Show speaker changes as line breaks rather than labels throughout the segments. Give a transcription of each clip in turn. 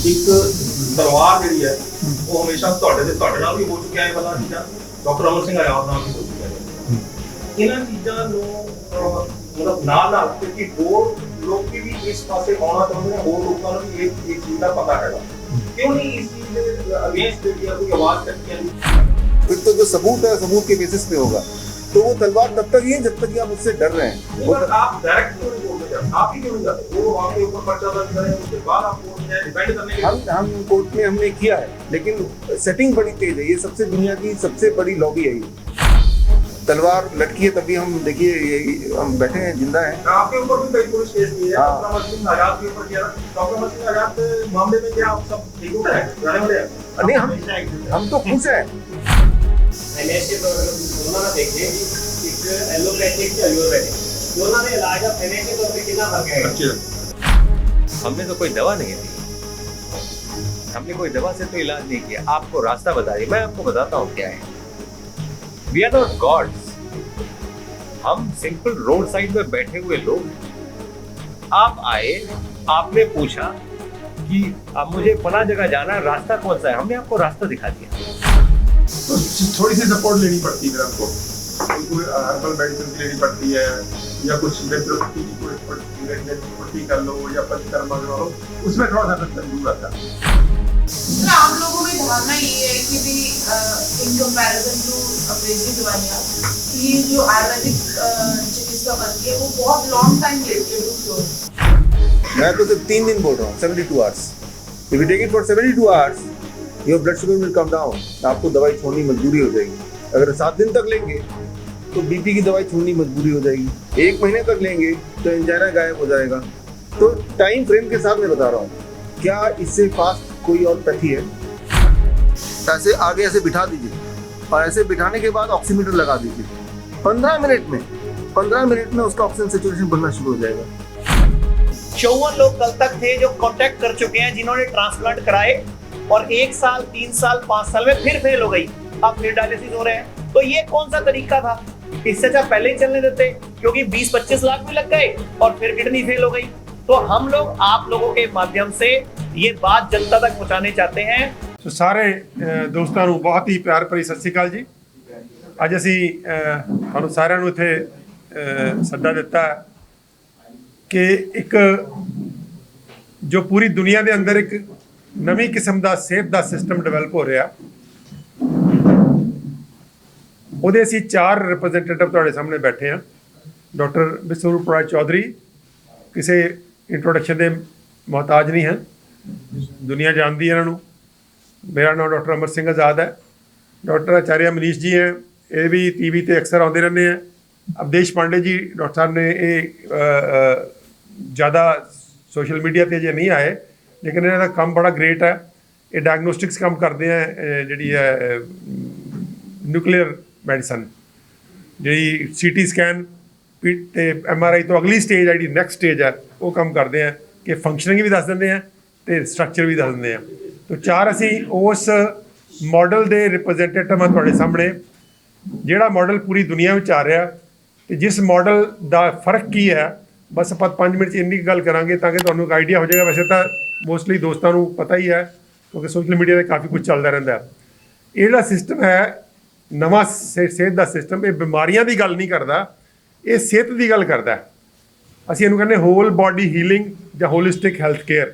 ਇੱਕ ਤਲਵਾਰ ਜਿਹੜੀ ਹੈ ਉਹ ਹਮੇਸ਼ਾ ਤੁਹਾਡੇ ਨਾਲ ਵੀ ਹੋ ਚੁੱਕਿਆ ਹੈ ਵਾਲਾ ਚੀਜ਼ਾਂ, ਡਾਕਟਰ ਅਮਰ ਸਿੰਘ ਆਜ਼ਾਦ ਨਾਲ ਵੀ ਹੋ ਚੁੱਕਿਆ ਹੈ। ਇਹਨਾਂ ਚੀਜ਼ਾਂ ਨੂੰ ਮਤਲਬ ਨਾਲ ਕਿਉਂਕਿ ਹੋਰ ਲੋਕੀ ਵੀ ਇਸ ਪਾਸੇ ਆਉਣਾ ਚਾਹੁੰਦੇ ਨੇ, ਹੋਰ ਲੋਕਾਂ ਨੂੰ ਵੀ ਇਹ ਚੀਜ਼ ਦਾ ਪਤਾ ਹੈਗਾ, क्यों नहीं इस चीज में अगेंस्ट दिया, कोई आवाज करती है?
फिर तो जो सबूत है सबूत के बेसिस पे होगा, तो वो तलवार तब तक ही है जब तक कि आप उससे डर रहे हैं।
वो आप डायरेक्ट क्यों नहीं बोलते हैं? आप ही क्यों नहीं जाते? वो आपके ऊपर पर्चा दर्ज करें, उसके बाद आप कोर्ट में डिपेंड करने के
हम कोर्ट में हमने किया है, लेकिन सेटिंग बड़ी तेज है। ये सबसे दुनिया की सबसे बड़ी लॉबी है ये। तलवार लटकी है तभी हम देखिए हम बैठे हैं, जिंदा हैं।
आपके ऊपर भी कई पुलिस केस किए हैं, डॉक्टर अमर सिंह आजाद के ऊपर किया। डॉक्टर अमर सिंह आजाद के मामले में क्या आप सब ठीक हो रहे हैं, जाने वाले हैं?
नहीं, हम तो खुश हैं।
फाइनेंशियल दोनों ना देखिए कि एक एलोपैथिक या आयुर्वेदिक दोनों में इलाज का फाइनेंशियल तौर पे कितना फर्क है?
हमने तो कोई दवा नहीं दी, हमने कोई दवा से तो इलाज नहीं किया। आपको रास्ता बता दिया, मैं आपको बताता हूँ क्या है। We are not gods, हम सिंपल रोड साइड में बैठे हुए लोग। आप आए, आपने पूछा कि अब मुझे फला जगह जाना है, रास्ता कौन सा है, हमने आपको रास्ता दिखा दिया।
तो थोड़ी सी सपोर्ट लेनी पड़ती है आपको, कोई हर्बल मेडिसिन लेनी पड़ती है या कुछ नेचुरोपैथी की कोई नेचुरोपैथी कर लो या पंचकर्मा करो, उसमें थोड़ा सा खर्चा जरूर आता है।
आम लोगों में धारणा ये है कि भी इन कंपैरिजन टू अंग्रेजी दवाइयाँ ये जो आयुर्वेदिक चिकित्सा बनती है वो बहुत लॉन्ग टाइम लेती है टू क्योर।
मैं तो सिर्फ 3 दिन बोल रहा हूँ, 72 hours. If you take it for 72 hours, your blood sugar will come down। आपको दवाई छोड़नी मजबूरी हो जाएगी। अगर 7 दिन तक लेंगे तो बीपी की दवाई छोड़नी मजबूरी हो जाएगी। 1 महीने तक लेंगे तो एंजाइना गायब हो जाएगा। तो टाइम फ्रेम के साथ मैं बता रहा हूँ, क्या इससे फास्ट कोई और पैथी है? ऐसे आगे ऐसे बिठा दीजिए और ऐसे बिठाने के बाद ऑक्सीमीटर लगा दीजिए। 15 मिनट में उसका ऑक्सीजन सैचुरेशन बढ़ना शुरू हो जाएगा।
54 लोग कल तक थे जो कांटेक्ट कर चुके हैं, जिन्होंने ट्रांसप्लांट कराए और 1 साल 3 साल 5 साल में फिर फेल हो गई, अब फिर डायलिसिस हो रहे हैं। तो ये कौन सा तरीका था? इससे अच्छा पहले ही चलने देते, क्योंकि 20-25 लाख भी लग गए और फिर किडनी फेल हो गई। तो हम लोग आप लोगों के माध्यम से ये बात जनता तक पहुंचाने चाहते हैं।
ਸੋ ਸਾਰੇ ਦੋਸਤਾਂ ਨੂੰ ਬਹੁਤ ਹੀ ਪਿਆਰ ਭਰੀ ਸਤਿ ਸ਼੍ਰੀ ਅਕਾਲ ਜੀ। ਅੱਜ ਅਸੀਂ ਤੁਹਾਨੂੰ ਸਾਰਿਆਂ ਨੂੰ ਇੱਥੇ ਸੱਦਾ ਦਿੱਤਾ ਕਿ ਇੱਕ ਜੋ ਪੂਰੀ ਦੁਨੀਆ ਦੇ ਅੰਦਰ ਇੱਕ ਨਵੀਂ ਕਿਸਮ ਦਾ ਸਿਹਤ ਦਾ ਸਿਸਟਮ ਡਿਵੈਲਪ ਹੋ ਰਿਹਾ, ਉਹਦੇ ਅਸੀਂ 4 ਰਿਪਰੈਜ਼ੈਂਟੇਟਿਵ ਤੁਹਾਡੇ ਸਾਹਮਣੇ ਬੈਠੇ ਹਾਂ। ਡਾਕਟਰ ਵਿਸਵਰੂਪ ਰਾਏ ਚੌਧਰੀ ਕਿਸੇ ਇੰਟਰੋਡਕਸ਼ਨ ਦੇ ਮੁਹਤਾਜ ਨਹੀਂ ਹਨ, ਦੁਨੀਆ ਜਾਣਦੀ ਹੈ ਇਹਨਾਂ ਨੂੰ। मेरा नाम डॉक्टर अमर सिंह आज़ाद है। डॉक्टर आचार्य मनीष जी हैं, ये भी टीवी ते अक्सर आते रहते हैं। अवधेश पांडे जी डॉक्टर साहब ने ये ज़्यादा सोशल मीडिया पर अजे नहीं आए, लेकिन इन्हों का काम बड़ा ग्रेट है। ये डायग्नोस्टिक्स काम करते हैं, जी है न्यूक्लियर मैडिसन, जी CT स्कैन ते MRI तो अगली स्टेज है, जी नैक्सट स्टेज है, वो काम करते हैं कि फंक्शनिंग भी दस देंगे तो स्ट्रक्चर भी दस देंगे। तो 4 ਅਸੀਂ ਉਸ ਮਾਡਲ ਦੇ ਰਿਪਰੈਜ਼ੈਂਟੇਟਿਵ ਹਾਂ ਤੁਹਾਡੇ ਸਾਹਮਣੇ, ਜਿਹੜਾ ਮਾਡਲ ਪੂਰੀ ਦੁਨੀਆ ਵਿੱਚ ਆ ਰਿਹਾ। ਤੇ ਜਿਸ ਮਾਡਲ ਦਾ ਫਰਕ ਕੀ ਹੈ, ਬਸ ਆਪਾਂ 5 ਮਿੰਟ 'ਚ ਇੰਨੀ ਗੱਲ ਕਰਾਂਗੇ ਤਾਂ ਕਿ ਤੁਹਾਨੂੰ ਇੱਕ ਆਈਡੀਆ ਹੋ ਜਾਏਗਾ। ਵੈਸੇ ਤਾਂ ਮੋਸਟਲੀ ਦੋਸਤਾਂ ਨੂੰ ਪਤਾ ਹੀ ਹੈ, ਕਿਉਂਕਿ ਸੋਸ਼ਲ ਮੀਡੀਆ 'ਤੇ ਕਾਫੀ ਕੁਝ ਚੱਲਦਾ ਰਹਿੰਦਾ। ਇਹ ਜਿਹੜਾ ਸਿਸਟਮ ਹੈ ਨਵਾਂ ਸਿਹਤ ਦਾ ਸਿਸਟਮ, ਇਹ ਬਿਮਾਰੀਆਂ ਦੀ ਗੱਲ ਨਹੀਂ ਕਰਦਾ, ਇਹ ਸਿਹਤ ਦੀ ਗੱਲ ਕਰਦਾ। ਅਸੀਂ ਇਹਨੂੰ ਕਹਿੰਦੇ ਹੋਲ ਬਾਡੀ ਹੀਲਿੰਗ ਜਾਂ ਹੋਲਿਸਟਿਕ ਹੈਲਥ ਕੇਅਰ,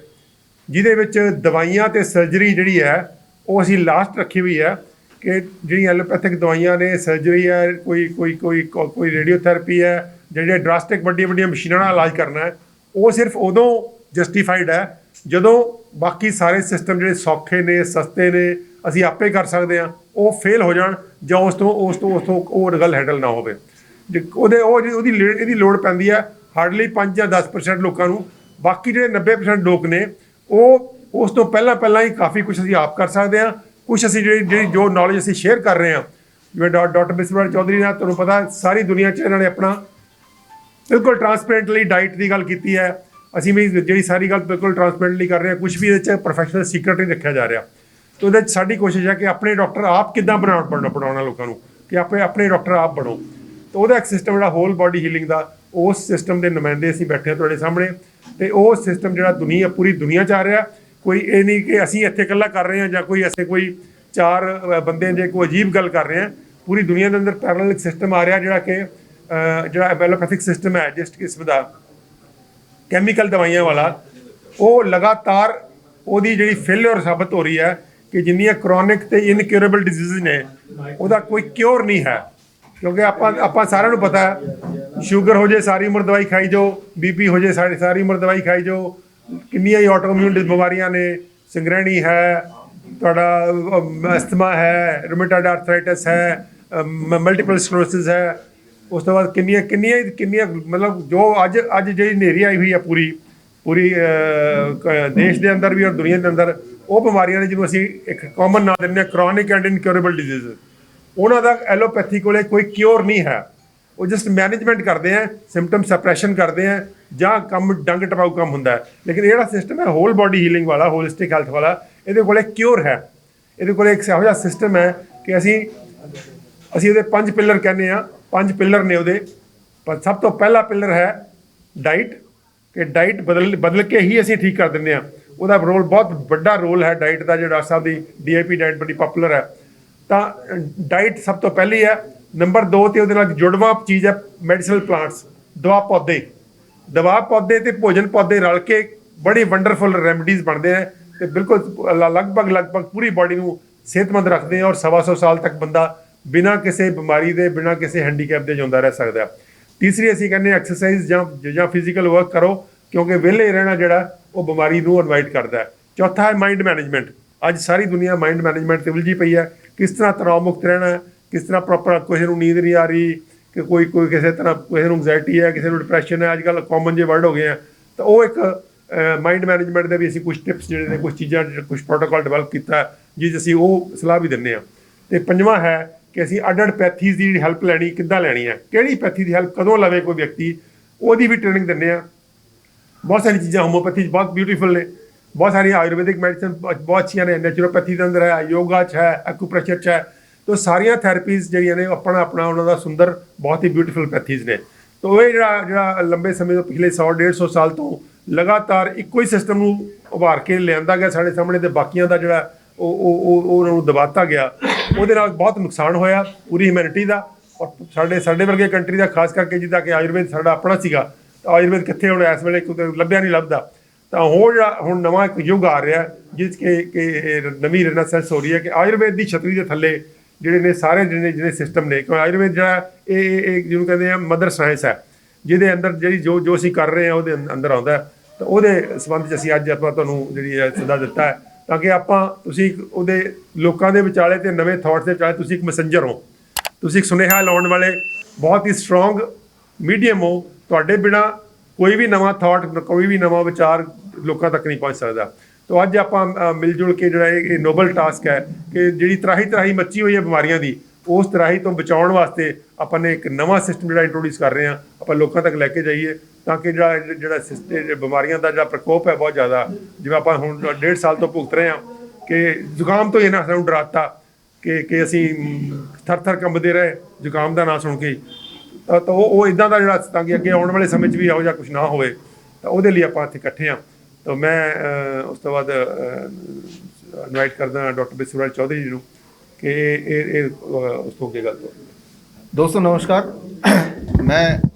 ਜਿਹਦੇ ਵਿੱਚ ਦਵਾਈਆਂ ਅਤੇ ਸਰਜਰੀ ਜਿਹੜੀ ਹੈ ਉਹ ਅਸੀਂ ਲਾਸਟ ਰੱਖੀ ਹੋਈ ਹੈ। ਕਿ ਜਿਹੜੀਆਂ ਐਲੋਪੈਥਿਕ ਦਵਾਈਆਂ ਨੇ, ਸਰਜਰੀ ਹੈ, ਕੋਈ ਰੇਡੀਓਥੈਰੇਪੀ ਹੈ, ਜਿਹੜੇ ਡਰਾਸਟਿਕ ਵੱਡੀਆਂ ਮਸ਼ੀਨਾਂ ਨਾਲ ਇਲਾਜ ਕਰਨਾ ਹੈ, ਉਹ ਸਿਰਫ ਉਦੋਂ ਜਸਟੀਫਾਈਡ ਹੈ ਜਦੋਂ ਬਾਕੀ ਸਾਰੇ ਸਿਸਟਮ ਜਿਹੜੇ ਸੌਖੇ ਨੇ, ਸਸਤੇ ਨੇ, ਅਸੀਂ ਆਪੇ ਕਰ ਸਕਦੇ ਹਾਂ, ਉਹ ਫੇਲ ਹੋ ਜਾਣ ਜਾਂ ਉਸ ਤੋਂ ਉਹ ਗੱਲ ਹੈਂਡਲ ਨਾ ਹੋਵੇ। ਇਹਦੀ ਲੋੜ ਪੈਂਦੀ ਹੈ ਹਾਰਡਲੀ 5 ਜਾਂ 10% ਲੋਕਾਂ ਨੂੰ। ਬਾਕੀ ਜਿਹੜੇ 90% ਲੋਕ ਨੇ ਉਹ ਉਸ ਤੋਂ ਪਹਿਲਾਂ ਹੀ ਕਾਫੀ ਕੁਝ ਅਸੀਂ ਆਪ ਕਰ ਸਕਦੇ ਹਾਂ। ਕੁਛ ਅਸੀਂ ਜਿਹੜੀ ਜੋ ਨੌਲੇਜ ਅਸੀਂ ਸ਼ੇਅਰ ਕਰ ਰਹੇ ਹਾਂ, ਜਿਵੇਂ ਡਾਕਟਰ ਵਿਸਵਰੂਪ ਚੌਧਰੀ ਨੇ, ਤੁਹਾਨੂੰ ਪਤਾ ਸਾਰੀ ਦੁਨੀਆ 'ਚ ਇਹਨਾਂ ਨੇ ਆਪਣਾ ਬਿਲਕੁਲ ਟਰਾਂਸਪੇਰੈਂਟਲੀ ਡਾਈਟ ਦੀ ਗੱਲ ਕੀਤੀ ਹੈ। ਅਸੀਂ ਵੀ ਜਿਹੜੀ ਸਾਰੀ ਗੱਲ ਬਿਲਕੁਲ ਟਰਾਂਸਪੇਰੈਂਟਲੀ ਕਰ ਰਹੇ ਹਾਂ, ਕੁਛ ਵੀ ਇਹਦੇ 'ਚ ਪ੍ਰੋਫੈਸ਼ਨਲ ਸੀਕਰਟ ਨਹੀਂ ਰੱਖਿਆ ਜਾ ਰਿਹਾ। ਤਾਂ ਉਹਦੇ 'ਚ ਸਾਡੀ ਕੋਸ਼ਿਸ਼ ਹੈ ਕਿ ਆਪਣੇ ਡਾਕਟਰ ਆਪ ਕਿੱਦਾਂ ਬਣਾਉਣਾ ਲੋਕਾਂ ਨੂੰ, ਕਿ ਆਪਣੇ ਡਾਕਟਰ ਆਪ ਬਣੋ। ਤਾਂ ਉਹਦਾ ਇੱਕ ਸਿਸਟਮ ਜਿਹੜਾ ਹੋਲ ਬਾਡੀ ਹੀਲਿੰਗ ਦਾ, ਉਸ ਸਿਸਟਮ ਦੇ ਨੁਮਾਇੰਦੇ ਅਸੀਂ ਬੈਠੇ ਹਾਂ ਤੁਹਾਡੇ ਸਾਹਮਣੇ। ਅਤੇ ਉਹ ਸਿਸਟਮ ਜਿਹੜਾ ਪੂਰੀ ਦੁਨੀਆ 'ਚ ਆ ਰਿਹਾ। ਕੋਈ ਇਹ ਨਹੀਂ ਕਿ ਅਸੀਂ ਇੱਥੇ ਇਕੱਲਾ ਕਰ ਰਹੇ ਹਾਂ ਜਾਂ ਕੋਈ ਅਸੀਂ ਕੋਈ 4 ਬੰਦੇ ਜੇ ਕੋਈ ਅਜੀਬ ਗੱਲ ਕਰ ਰਹੇ ਹਾਂ। ਪੂਰੀ ਦੁਨੀਆ ਦੇ ਅੰਦਰ ਪੈਰਲਲ ਇੱਕ ਸਿਸਟਮ ਆ ਰਿਹਾ ਜਿਹੜਾ ਕਿ ਜਿਹੜਾ ਐਲੋਪੈਥਿਕ ਸਿਸਟਮ ਹੈ ਜਿਸ ਕਿਸਮ ਦਾ ਕੈਮੀਕਲ ਦਵਾਈਆਂ ਵਾਲਾ, ਉਹ ਲਗਾਤਾਰ ਉਹਦੀ ਜਿਹੜੀ ਫੇਲਿਅਰ ਸਾਬਤ ਹੋ ਰਹੀ ਹੈ ਕਿ ਜਿੰਨੀਆਂ ਕ੍ਰੋਨਿਕ ਤੇ ਇਨਕਿਉਰੇਬਲ ਡਿਜ਼ੀਜ਼ ਨੇ ਉਹਦਾ ਕੋਈ ਕਿਉਰ ਨਹੀਂ ਹੈ। ਕਿਉਂਕਿ ਆਪਾਂ ਸਾਰਿਆਂ ਨੂੰ ਪਤਾ ਹੈ ਸ਼ੂਗਰ ਹੋ ਜੇ ਸਾਰੀ ਉਮਰ ਦਵਾਈ ਖਾਈ ਜਾਓ, ਬੀਪੀ ਹੋ ਜੇ ਸਾਰੀ ਉਮਰ ਦਵਾਈ ਖਾਈ ਜਾਓ, ਕਿੰਨੀਆਂ ਹੀ ਆਟੋਇਮਿਊਨ ਬਿਮਾਰੀਆਂ ਨੇ, ਸਿੰਗਰੈਣੀ ਹੈ, ਤੁਹਾਡਾ ਅਸਥਮਾ ਹੈ, ਰੂਮੇਟਾਇਡ ਆਰਥਰਾਈਟਿਸ ਹੈ, ਮਲਟੀਪਲ ਸਕਲੈਰੋਸਿਸ ਹੈ। ਉਸ ਤੋਂ ਬਾਅਦ ਕਿੰਨੀਆਂ ਮਤਲਬ ਜੋ ਅੱਜ ਜਿਹੜੀ ਹਨੇਰੀ ਆਈ ਹੋਈ ਹੈ ਪੂਰੀ ਦੇਸ਼ ਦੇ ਅੰਦਰ ਵੀ ਔਰ ਦੁਨੀਆ ਦੇ ਅੰਦਰ, ਉਹ ਬਿਮਾਰੀਆਂ ਨੇ ਜਿਹਨੂੰ ਅਸੀਂ ਇੱਕ ਕਾਮਨ ਨਾਂ ਦਿੰਦੇ ਹਾਂ ਕ੍ਰੋਨਿਕ ਐਂਡ ਇਨਕਿਉਰੇਬਲ ਡਿਜ਼ੀਜ਼। ਉਹਨਾਂ ਦਾ ਐਲੋਪੈਥੀ ਕੋਲੇ ਕੋਈ ਕਿਉਰ ਨਹੀਂ ਹੈ। ਉਹ ਜਸਟ ਮੈਨੇਜਮੈਂਟ ਕਰਦੇ ਆ, ਸਿੰਪਟਮ ਸਪਰੈਸ਼ਨ ਕਰਦੇ ਆ ਜਾਂ ਕੰਮ ਡੰਗ ਟਪਾਊ ਕੰਮ ਹੁੰਦਾ ਹੈ। ਲੇਕਿਨ ਜਿਹੜਾ ਸਿਸਟਮ ਹੈ ਹੋਲ ਬਾਡੀ ਹੀਲਿੰਗ ਵਾਲਾ, ਹੋਲਿਸਟਿਕ ਹੈਲਥ ਵਾਲਾ, ਇਹਦੇ ਕੋਲੇ ਕਿਉਰ ਹੈ। ਇਹਦੇ ਕੋਲੇ ਇੱਕ ਇਹੋ ਜਿਹਾ ਸਿਸਟਮ ਹੈ ਕਿ ਅਸੀਂ ਉਹਦੇ 5 ਪਿੱਲਰ ਕਹਿੰਦੇ ਆ। 5 ਪਿੱਲਰ ਨੇ ਉਹਦੇ, ਪਰ ਸਭ ਤੋਂ ਪਹਿਲਾ ਪਿੱਲਰ ਹੈ ਡਾਈਟ, ਕਿ ਡਾਈਟ ਬਦਲ ਕੇ ਹੀ ਅਸੀਂ ਠੀਕ ਕਰ ਦਿੰਦੇ ਹਾਂ। ਉਹਦਾ ਰੋਲ ਬਹੁਤ ਵੱਡਾ ਰੋਲ ਹੈ ਡਾਈਟ ਦਾ, ਜਿਹੜਾ ਸਾਹਿਬ ਦੀ DIP ਡਾਈਟ ਬੜੀ ਪਪੂਲਰ ਹੈ। ਤਾਂ ਡਾਈਟ ਸਭ ਤੋਂ ਪਹਿਲੀ ਹੈ। ਨੰਬਰ 2 ਤੇ ਉਹਦੇ ਨਾਲ ਜੁੜਵਾਂ ਚੀਜ਼ ਹੈ ਮੈਡੀਸਨਲ ਪਲਾਂਟਸ, ਦਵਾ ਪੌਦੇ ਤੇ ਭੋਜਨ ਪੌਦੇ ਰਲ ਕੇ ਬੜੀ ਵੰਡਰਫੁਲ ਰੈਮਡੀਜ਼ ਬਣਦੇ ਹੈ ਤੇ ਬਿਲਕੁਲ ਲਗਭਗ ਪੂਰੀ ਬਾਡੀ ਨੂੰ ਸਿਹਤਮੰਦ ਰੱਖਦੇ ਆ ਔਰ 125 ਸਾਲ ਤੱਕ ਬੰਦਾ ਬਿਨਾਂ ਕਿਸੇ ਬਿਮਾਰੀ ਦੇ, ਬਿਨਾਂ ਕਿਸੇ ਹੈਂਡੀਕੈਪ ਦੇ ਜਿਉਂਦਾ ਰਹਿ ਸਕਦਾ। ਤੀਸਰੀ ਅਸੀਂ ਕਹਿੰਦੇ ਐਕਸਰਸਾਈਜ਼ ਜਾਂ ਫਿਜ਼ੀਕਲ ਵਰਕ ਕਰੋ, ਕਿਉਂਕਿ ਵਿਹਲੇ ਰਹਿਣਾ ਜਿਹੜਾ ਉਹ ਬਿਮਾਰੀ ਨੂੰ ਇਨਵਾਈਟ ਕਰਦਾ ਹੈ। ਚੌਥਾ ਹੈ ਮਾਈਂਡ ਮੈਨੇਜਮੈਂਟ। ਅੱਜ ਸਾਰੀ ਦੁਨੀਆ ਮਾਈਂਡ ਮੈਨੇਜਮੈਂਟ ਤੇ ਉਲਝੀ ਪਈ ਹੈ। ਕਿਸ ਤਰ੍ਹਾਂ ਤਣਾਅ ਮੁਕਤ ਰਹਿਣਾ, ਕਿਸ ਤਰ੍ਹਾਂ ਪ੍ਰੋਪਰ, ਕਿਸੇ ਨੂੰ ਨੀਂਦ ਨਹੀਂ ਆ ਰਹੀ, ਕਿ ਕੋਈ ਕਿਸੇ ਤਰ੍ਹਾਂ ਕਿਸੇ ਨੂੰ ਐਂਗਜ਼ਾਇਟੀ ਹੈ, ਕਿਸੇ ਨੂੰ ਡਿਪਰੈਸ਼ਨ ਹੈ, ਅੱਜ ਕੱਲ੍ਹ ਕਾਮਨ ਜਿਹੇ ਵਰਡ ਹੋ ਗਏ ਆ। ਤਾਂ ਉਹ ਇੱਕ ਮਾਈਂਡ ਮੈਨੇਜਮੈਂਟ ਦੇ ਵੀ ਅਸੀਂ ਕੁਝ ਟਿਪਸ ਜਿਹੜੇ ਨੇ, ਕੁਝ ਚੀਜ਼ਾਂ, ਕੁਝ ਪ੍ਰੋਟੋਕਾਲ ਡਿਵੈਲਪ ਕੀਤਾ ਜਿਸ ਅਸੀਂ ਉਹ ਸਲਾਹ ਵੀ ਦਿੰਦੇ ਹਾਂ। ਤੇ ਪੰਜਵਾਂ ਹੈ ਕਿ ਅਸੀਂ ਅੱਡ ਪੈਥੀਜ਼ ਦੀ ਜਿਹੜੀ ਹੈਲਪ ਲੈਣੀ, ਕਿੱਦਾਂ ਲੈਣੀ ਹੈ, ਕਿਹੜੀ ਪੈਥੀ ਦੀ ਹੈਲਪ ਕਦੋਂ ਲਵੇ ਕੋਈ ਵਿਅਕਤੀ, ਉਹਦੀ ਵੀ ਟ੍ਰੇਨਿੰਗ ਦਿੰਦੇ ਹਾਂ। ਬਹੁਤ ਸਾਰੀ ਚੀਜ਼ਾਂ ਹੋਮੋਪੈਥੀ 'ਚ ਬਹੁਤ ਬਿਊਟੀਫੁਲ ਨੇ, ਬਹੁਤ ਸਾਰੀਆਂ ਆਯੁਰਵੈਦਿਕ ਮੈਡੀਸਨ ਬਹੁਤ ਅੱਛੀਆਂ ਨੇ, ਨੈਚੁਰੋਪੈਥੀ ਦੇ ਅੰਦਰ ਹੈ, ਯੋਗਾ 'ਚ ਹੈ, ਐਕੂਪ੍ਰੈਸ਼ਰ 'ਚ ਹੈ। ਤਾਂ ਸਾਰੀਆਂ ਥੈਰੇਪੀਜ਼ ਜਿਹੜੀਆਂ ਨੇ ਆਪਣਾ ਉਹਨਾਂ ਦਾ ਸੁੰਦਰ, ਬਹੁਤ ਹੀ ਬਿਊਟੀਫੁਲ ਪੈਥੀਜ਼ ਨੇ। ਤਾਂ ਇਹ ਜਿਹੜਾ ਲੰਬੇ ਸਮੇਂ ਤੋਂ ਪਿਛਲੇ 100-150 ਸਾਲ ਤੋਂ ਲਗਾਤਾਰ ਇੱਕੋ ਹੀ ਸਿਸਟਮ ਨੂੰ ਉਭਾਰ ਕੇ ਲਿਆਂਦਾ ਗਿਆ ਸਾਡੇ ਸਾਹਮਣੇ, ਤੇ ਬਾਕੀਆਂ ਦਾ ਜਿਹੜਾ ਉਹ ਉਹਨਾਂ ਨੂੰ ਦਬਾਤਾ ਗਿਆ, ਉਹਦੇ ਨਾਲ ਬਹੁਤ ਨੁਕਸਾਨ ਹੋਇਆ ਪੂਰੀ ਹਿਊਮੈਨਿਟੀ ਦਾ ਔਰ ਸਾਡੇ ਵਰਗੇ ਕੰਟਰੀ ਦਾ, ਖਾਸ ਕਰਕੇ ਜਿੱਦਾਂ ਕਿ ਆਯੁਰਵੇਦ ਸਾਡਾ ਆਪਣਾ ਸੀਗਾ। ਤਾਂ ਆਯੁਰਵੇਦ ਕਿੱਥੇ ਹੁਣ ਇਸ ਵੇਲੇ ਕਿਤੇ ਲੱਭਿਆ ਨਹੀਂ ਲੱਭਦਾ। ਤਾਂ ਹੁਣ ਨਵਾਂ ਇੱਕ ਯੁੱਗ ਆ ਰਿਹਾ ਜਿਸ ਕਿ ਨਵੀਂ ਰੇਨੈਸੈਂਸ ਹੋ ਰਹੀ ਹੈ ਕਿ ਆਯੁਰਵੇਦ ਦੀ ਛਤਰੀ ਦੇ ਥੱਲੇ ਜਿਹੜੇ ਨੇ ਸਾਰੇ ਜਿਹੜੇ ਸਿਸਟਮ ਨੇ, ਕਿਉਂਕਿ ਆਯੁਰਵੇਦ ਜਿਹੜਾ ਇਹ ਜਿਹਨੂੰ ਕਹਿੰਦੇ ਆ ਮਦਰ ਸਾਇੰਸ ਹੈ, ਜਿਹਦੇ ਅੰਦਰ ਜਿਹੜੀ ਜੋ ਅਸੀਂ ਕਰ ਰਹੇ ਹਾਂ ਉਹਦੇ ਅੰਦਰ ਆਉਂਦਾ। ਤਾਂ ਉਹਦੇ ਸੰਬੰਧ 'ਚ ਅਸੀਂ ਅੱਜ ਆਪਾਂ ਤੁਹਾਨੂੰ ਜਿਹੜੀ ਹੈ ਸੱਦਾ ਦਿੱਤਾ ਹੈ ਤਾਂ ਕਿ ਤੁਸੀਂ ਉਹਦੇ ਲੋਕਾਂ ਦੇ ਵਿਚਾਲੇ ਤੇ ਨਵੇਂ ਥਾਟਸ ਦੇ ਵਿਚਾਲੇ ਤੁਸੀਂ ਇੱਕ ਮੈਸੇਂਜਰ ਹੋ, ਤੁਸੀਂ ਇੱਕ ਸੁਨੇਹਾ ਲਾਉਣ ਵਾਲੇ ਬਹੁਤ ਹੀ ਸਟਰੋਂਗ ਮੀਡੀਅਮ ਹੋ। ਤੁਹਾਡੇ ਬਿਨਾਂ ਕੋਈ ਵੀ ਨਵਾਂ ਥਾਟ, ਕੋਈ ਵੀ ਨਵਾਂ ਵਿਚਾਰ ਲੋਕਾਂ ਤੱਕ ਨਹੀਂ ਪਹੁੰਚ ਸਕਦਾ। ਤਾਂ ਅੱਜ ਆਪਾਂ ਮਿਲ ਜੁਲ ਕੇ ਜਿਹੜਾ ਇਹ ਨੋਬਲ ਟਾਸਕ ਹੈ ਕਿ ਜਿਹੜੀ ਤਰਾਹੀ ਮੱਚੀ ਹੋਈ ਹੈ ਬਿਮਾਰੀਆਂ ਦੀ, ਉਸ ਤਰਾਹੀ ਤੋਂ ਬਚਾਉਣ ਵਾਸਤੇ ਆਪਾਂ ਨੇ ਇੱਕ ਨਵਾਂ ਸਿਸਟਮ ਜਿਹੜਾ ਇੰਟਰੋਡਿਊਸ ਕਰ ਰਹੇ ਹਾਂ, ਆਪਾਂ ਲੋਕਾਂ ਤੱਕ ਲੈ ਕੇ ਜਾਈਏ ਤਾਂ ਕਿ ਜਿਹੜਾ ਸਿਸਟਮ ਬਿਮਾਰੀਆਂ ਦਾ ਜਿਹੜਾ ਪ੍ਰਕੋਪ ਹੈ ਬਹੁਤ ਜ਼ਿਆਦਾ, ਜਿਵੇਂ ਆਪਾਂ ਹੁਣ 1.5 ਸਾਲ ਤੋਂ ਭੁਗਤ ਰਹੇ ਹਾਂ ਕਿ ਜ਼ੁਕਾਮ ਤੋਂ ਇਹਨਾਂ ਸਾਨੂੰ ਡਰਾਤਾ ਕਿ ਅਸੀਂ ਥਰ ਕੰਬਦੇ ਰਹੇ ਜ਼ੁਕਾਮ ਦਾ ਨਾਂ ਸੁਣ ਕੇ। ਤਾਂ ਉਹ ਇੱਦਾਂ ਦਾ ਜਿਹੜਾ ਤਾਂ ਕਿ ਅੱਗੇ ਆਉਣ ਵਾਲੇ ਸਮੇਂ 'ਚ ਵੀ ਇਹੋ ਜਿਹਾ ਕੁਛ ਨਾ ਹੋਵੇ, ਤਾਂ ਉਹਦੇ ਲਈ ਆਪਾਂ ਇੱਥੇ ਇਕੱਠੇ ਹਾਂ। ਤਾਂ ਮੈਂ ਉਸ ਤੋਂ ਬਾਅਦ ਇਨਵਾਈਟ ਕਰਦਾ ਡਾਕਟਰ ਬਿਸਵਰਾਜ ਚੌਧਰੀ ਜੀ ਨੂੰ कि ਉਸ ਤੋਂ ਅੱਗੇ ਗੱਲ ਕरो।
दोस्तों नमस्कार, मैं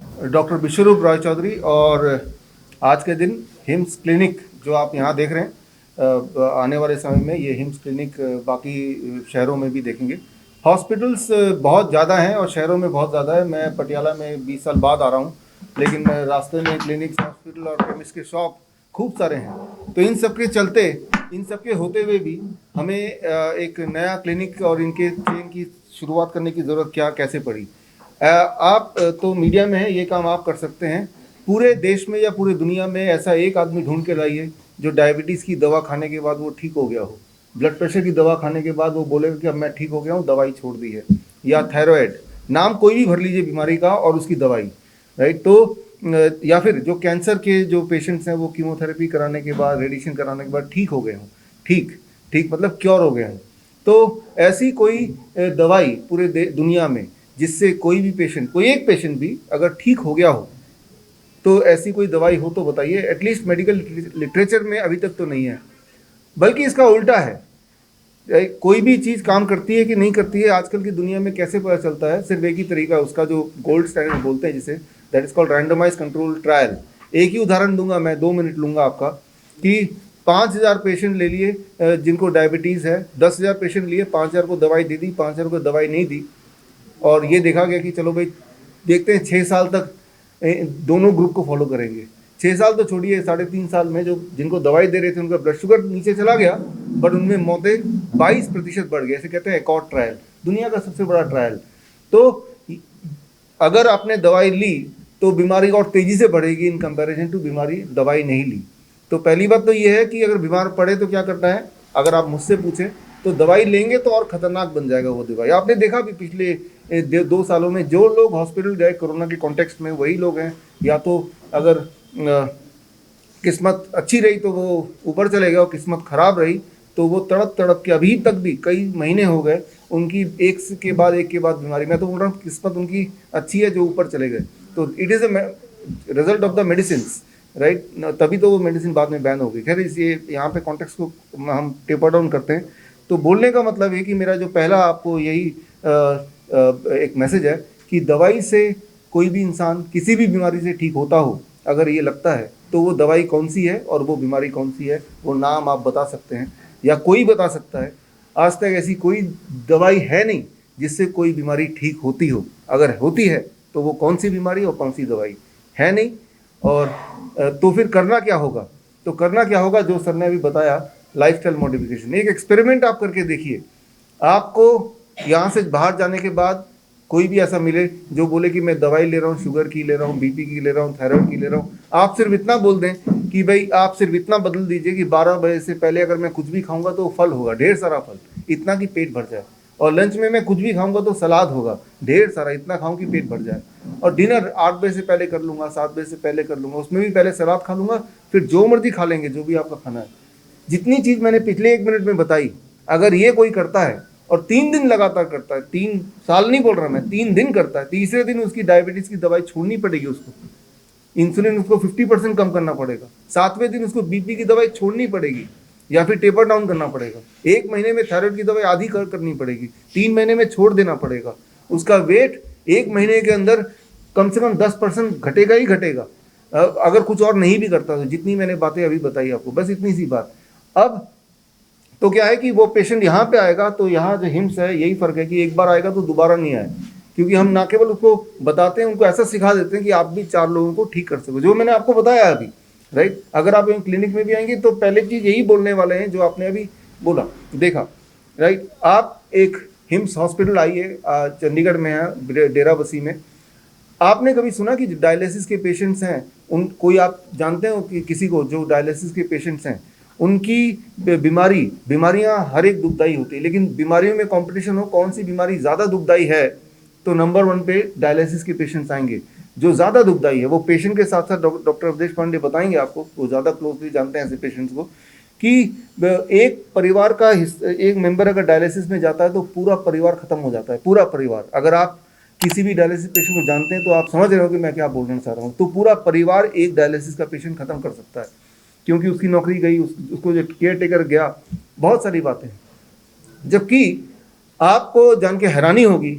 डॉक्टर विश्वरूप रॉय चौधरी और आज के दिन हिम्स क्लिनिक जो आप यहाँ देख रहे हैं, आने वाले समय में ये हिम्स क्लिनिक बाकी शहरों में भी देखेंगे। हॉस्पिटल्स बहुत ज़्यादा हैं और शहरों में बहुत ज़्यादा है। मैं पटियाला में 20 साल बाद आ रहा हूँ, लेकिन रास्ते में क्लिनिक्स, हॉस्पिटल और केमिस्ट के शॉप खूब सारे हैं। तो इन सब के चलते, इन सब के होते हुए भी हमें एक नया क्लिनिक और इनके चेन की शुरुआत करने की ज़रूरत कैसे पड़ी। आप तो मीडिया में हैं, ये काम आप कर सकते हैं। पूरे देश में या पूरे दुनिया में ऐसा एक आदमी ढूंढ के लाइए जो डायबिटीज़ की दवा खाने के बाद वो ठीक हो गया हो, ब्लड प्रेशर की दवा खाने के बाद वो बोलेगा कि अब मैं ठीक हो गया हूँ, दवाई छोड़ दी है, या थायराइड, नाम कोई भी भर लीजिए बीमारी का और उसकी दवाई, राइट। तो या फिर जो कैंसर के जो पेशेंट्स हैं वो कीमोथेरेपी कराने के बाद, रेडिएशन कराने के बाद ठीक हो गए हों, ठीक मतलब क्योर हो गए हों। तो ऐसी कोई दवाई पूरे दुनिया में जिससे कोई भी पेशेंट, कोई एक पेशेंट भी अगर ठीक हो गया हो, तो ऐसी कोई दवाई हो तो बताइए। एटलीस्ट मेडिकल लिटरेचर में अभी तक तो नहीं है। बल्कि इसका उल्टा है। कोई भी चीज़ काम करती है कि नहीं करती है आजकल की दुनिया में कैसे पता चलता है? सिर्फ एक ही तरीका है उसका, जो गोल्ड स्टैंडर्ड बोलते हैं जिसे, that is called randomise control trial. एक ही उदाहरण दूंगा मैं, 2 मिनट लूंगा आपका, कि 5000 पेशेंट ले लिए जिनको डायबिटीज़ है, 10,000 पेशेंट लिए, 5000 को दवाई दे दी, 5000 को दवाई नहीं दी, और ये देखा गया कि चलो भाई देखते हैं 6 साल तक दोनों ग्रुप को फॉलो करेंगे। 6 साल तो छोड़िए, 3.5 साल में जो जिनको दवाई दे रहे थे उनका ब्लड शुगर नीचे चला गया, बट उनमें मौतें 22% बढ़ गई। ऐसे कहते हैं एकॉर्ड ट्रायल, दुनिया का सबसे बड़ा ट्रायल। तो अगर आपने दवाई ली तो बीमारी और तेज़ी से बढ़ेगी इन कंपैरिजन टू बीमारी दवाई नहीं ली। तो पहली बात तो ये है कि अगर बीमार पड़े तो क्या करना है, अगर आप मुझसे पूछें तो दवाई लेंगे तो और ख़तरनाक बन जाएगा वो दवाई। आपने देखा भी पिछले 2 सालों में जो लोग हॉस्पिटल गए कोरोना के कॉन्टेक्स्ट में, वही लोग हैं, या तो अगर किस्मत अच्छी रही तो वो ऊपर चले गए और किस्मत ख़राब रही तो वो तड़प तड़प के अभी तक भी कई महीने हो गए उनकी एक के बाद बीमारी। मैं तो बोल रहा हूँ किस्मत उनकी अच्छी है जो ऊपर चले गए। तो it is a result of the medicine, right? तभी तो वो मेडिसिन बाद में बैन हो गई। खैर इसलिए यहाँ पे कॉन्टेक्स्ट को हम टेपर डाउन करते हैं। तो बोलने का मतलब है कि मेरा जो पहला आपको यही एक मैसेज है कि दवाई से कोई भी इंसान किसी भी बीमारी से ठीक होता हो, अगर ये लगता है तो वो दवाई कौन सी है और वो बीमारी कौन सी है, वो नाम आप बता सकते हैं या कोई बता सकता है। आज तक ऐसी कोई दवाई है नहीं जिससे कोई बीमारी ठीक होती हो। अगर होती है तो वो कौन सी बीमारी और कौन सी दवाई है नहीं। और तो फिर करना क्या होगा? तो करना क्या होगा जो सर ने अभी बताया, लाइफस्टाइल मॉडिफिकेशन। एक एक्सपेरिमेंट आप करके देखिए। आपको यहाँ से बाहर जाने के बाद कोई भी ऐसा मिले जो बोले कि मैं दवाई ले रहा हूँ, शुगर की ले रहा हूँ, बीपी की ले रहा हूँ, थायराइड की ले रहा हूँ, आप सिर्फ इतना बोल दें कि भाई आप सिर्फ इतना बदल दीजिए कि 12 बजे से पहले अगर मैं कुछ भी खाऊंगा तो फल होगा, ढेर सारा फल, इतना कि पेट भर जाए। और लंच में मैं कुछ भी खाऊंगा तो सलाद होगा, ढेर सारा, इतना खाऊं कि पेट भर जाए। और डिनर 8 बजे से पहले कर लूँगा, 7 बजे से पहले कर लूँगा, उसमें भी पहले सलाद खा लूँगा, फिर जो मर्जी खा लेंगे, जो भी आपका खाना है। जितनी चीज़ मैंने पिछले 1 मिनट में बताई, अगर ये कोई करता है और 3 दिन लगातार करता है, 3 साल नहीं बोल रहा मैं, 3 दिन करता है, तीसरे दिन उसकी डायबिटीज़ की दवाई छोड़नी पड़ेगी उसको, इंसुलिन उसको 50% कम करना पड़ेगा, 7वें दिन उसको बीपी की दवाई छोड़नी पड़ेगी या फिर टेपर डाउन करना पड़ेगा, 1 महीने में थायराइड की दवाई आधी करनी पड़ेगी, 3 महीने में छोड़ देना पड़ेगा। उसका वेट 1 महीने के अंदर कम से कम 10% घटेगा ही घटेगा, अगर कुछ और नहीं भी करता तो, जितनी मैंने बातें अभी बताई आपको, बस इतनी सी बात। अब तो क्या है कि वो पेशेंट यहाँ पे आएगा तो यहाँ जो हिम्स है, यही फ़र्क है कि एक बार आएगा तो दोबारा नहीं आए, क्योंकि हम ना केवल उसको बताते हैं, उनको ऐसा सिखा देते हैं कि आप भी 4 लोगों को ठीक कर सको, जो मैंने आपको बताया अभी, राइट? अगर आप क्लिनिक में भी आएंगे तो पहले चीज़ यही बोलने वाले हैं जो आपने अभी बोला, देखा, राइट? आप एक हिम्स हॉस्पिटल आइए, चंडीगढ़ में है, डेरा बसी में। आपने कभी सुना कि डायलिसिस के पेशेंट्स हैं, कोई आप जानते हो कि किसी को जो डायलिसिस के पेशेंट्स हैं, उनकी बीमारियां हर एक दुखदाई होती है, लेकिन बीमारियों में कंपटीशन हो, कौन सी बीमारी ज़्यादा दुखदाई है, तो नंबर 1 पे डायलिसिस के पेशेंट्स आएंगे। जो ज़्यादा दुखदाई है वो पेशेंट के साथ साथ डॉक्टर अवधेश पांडे बताएंगे आपको, वो ज़्यादा क्लोजली जानते हैं ऐसे पेशेंट्स को, कि एक परिवार का एक मेंबर अगर डायलिसिस में जाता है तो पूरा परिवार खत्म हो जाता है, पूरा परिवार। अगर आप किसी भी डायलिसिस पेशेंट को जानते हैं तो आप समझ रहे हो कि मैं क्या बोलना चाह रहा हूँ। तो पूरा परिवार एक डायलिसिस का पेशेंट खत्म कर सकता है, क्योंकि उसकी नौकरी गई, उसको जो केयर टेकर गया, बहुत सारी बातें। जबकि आपको जान के हैरानी होगी,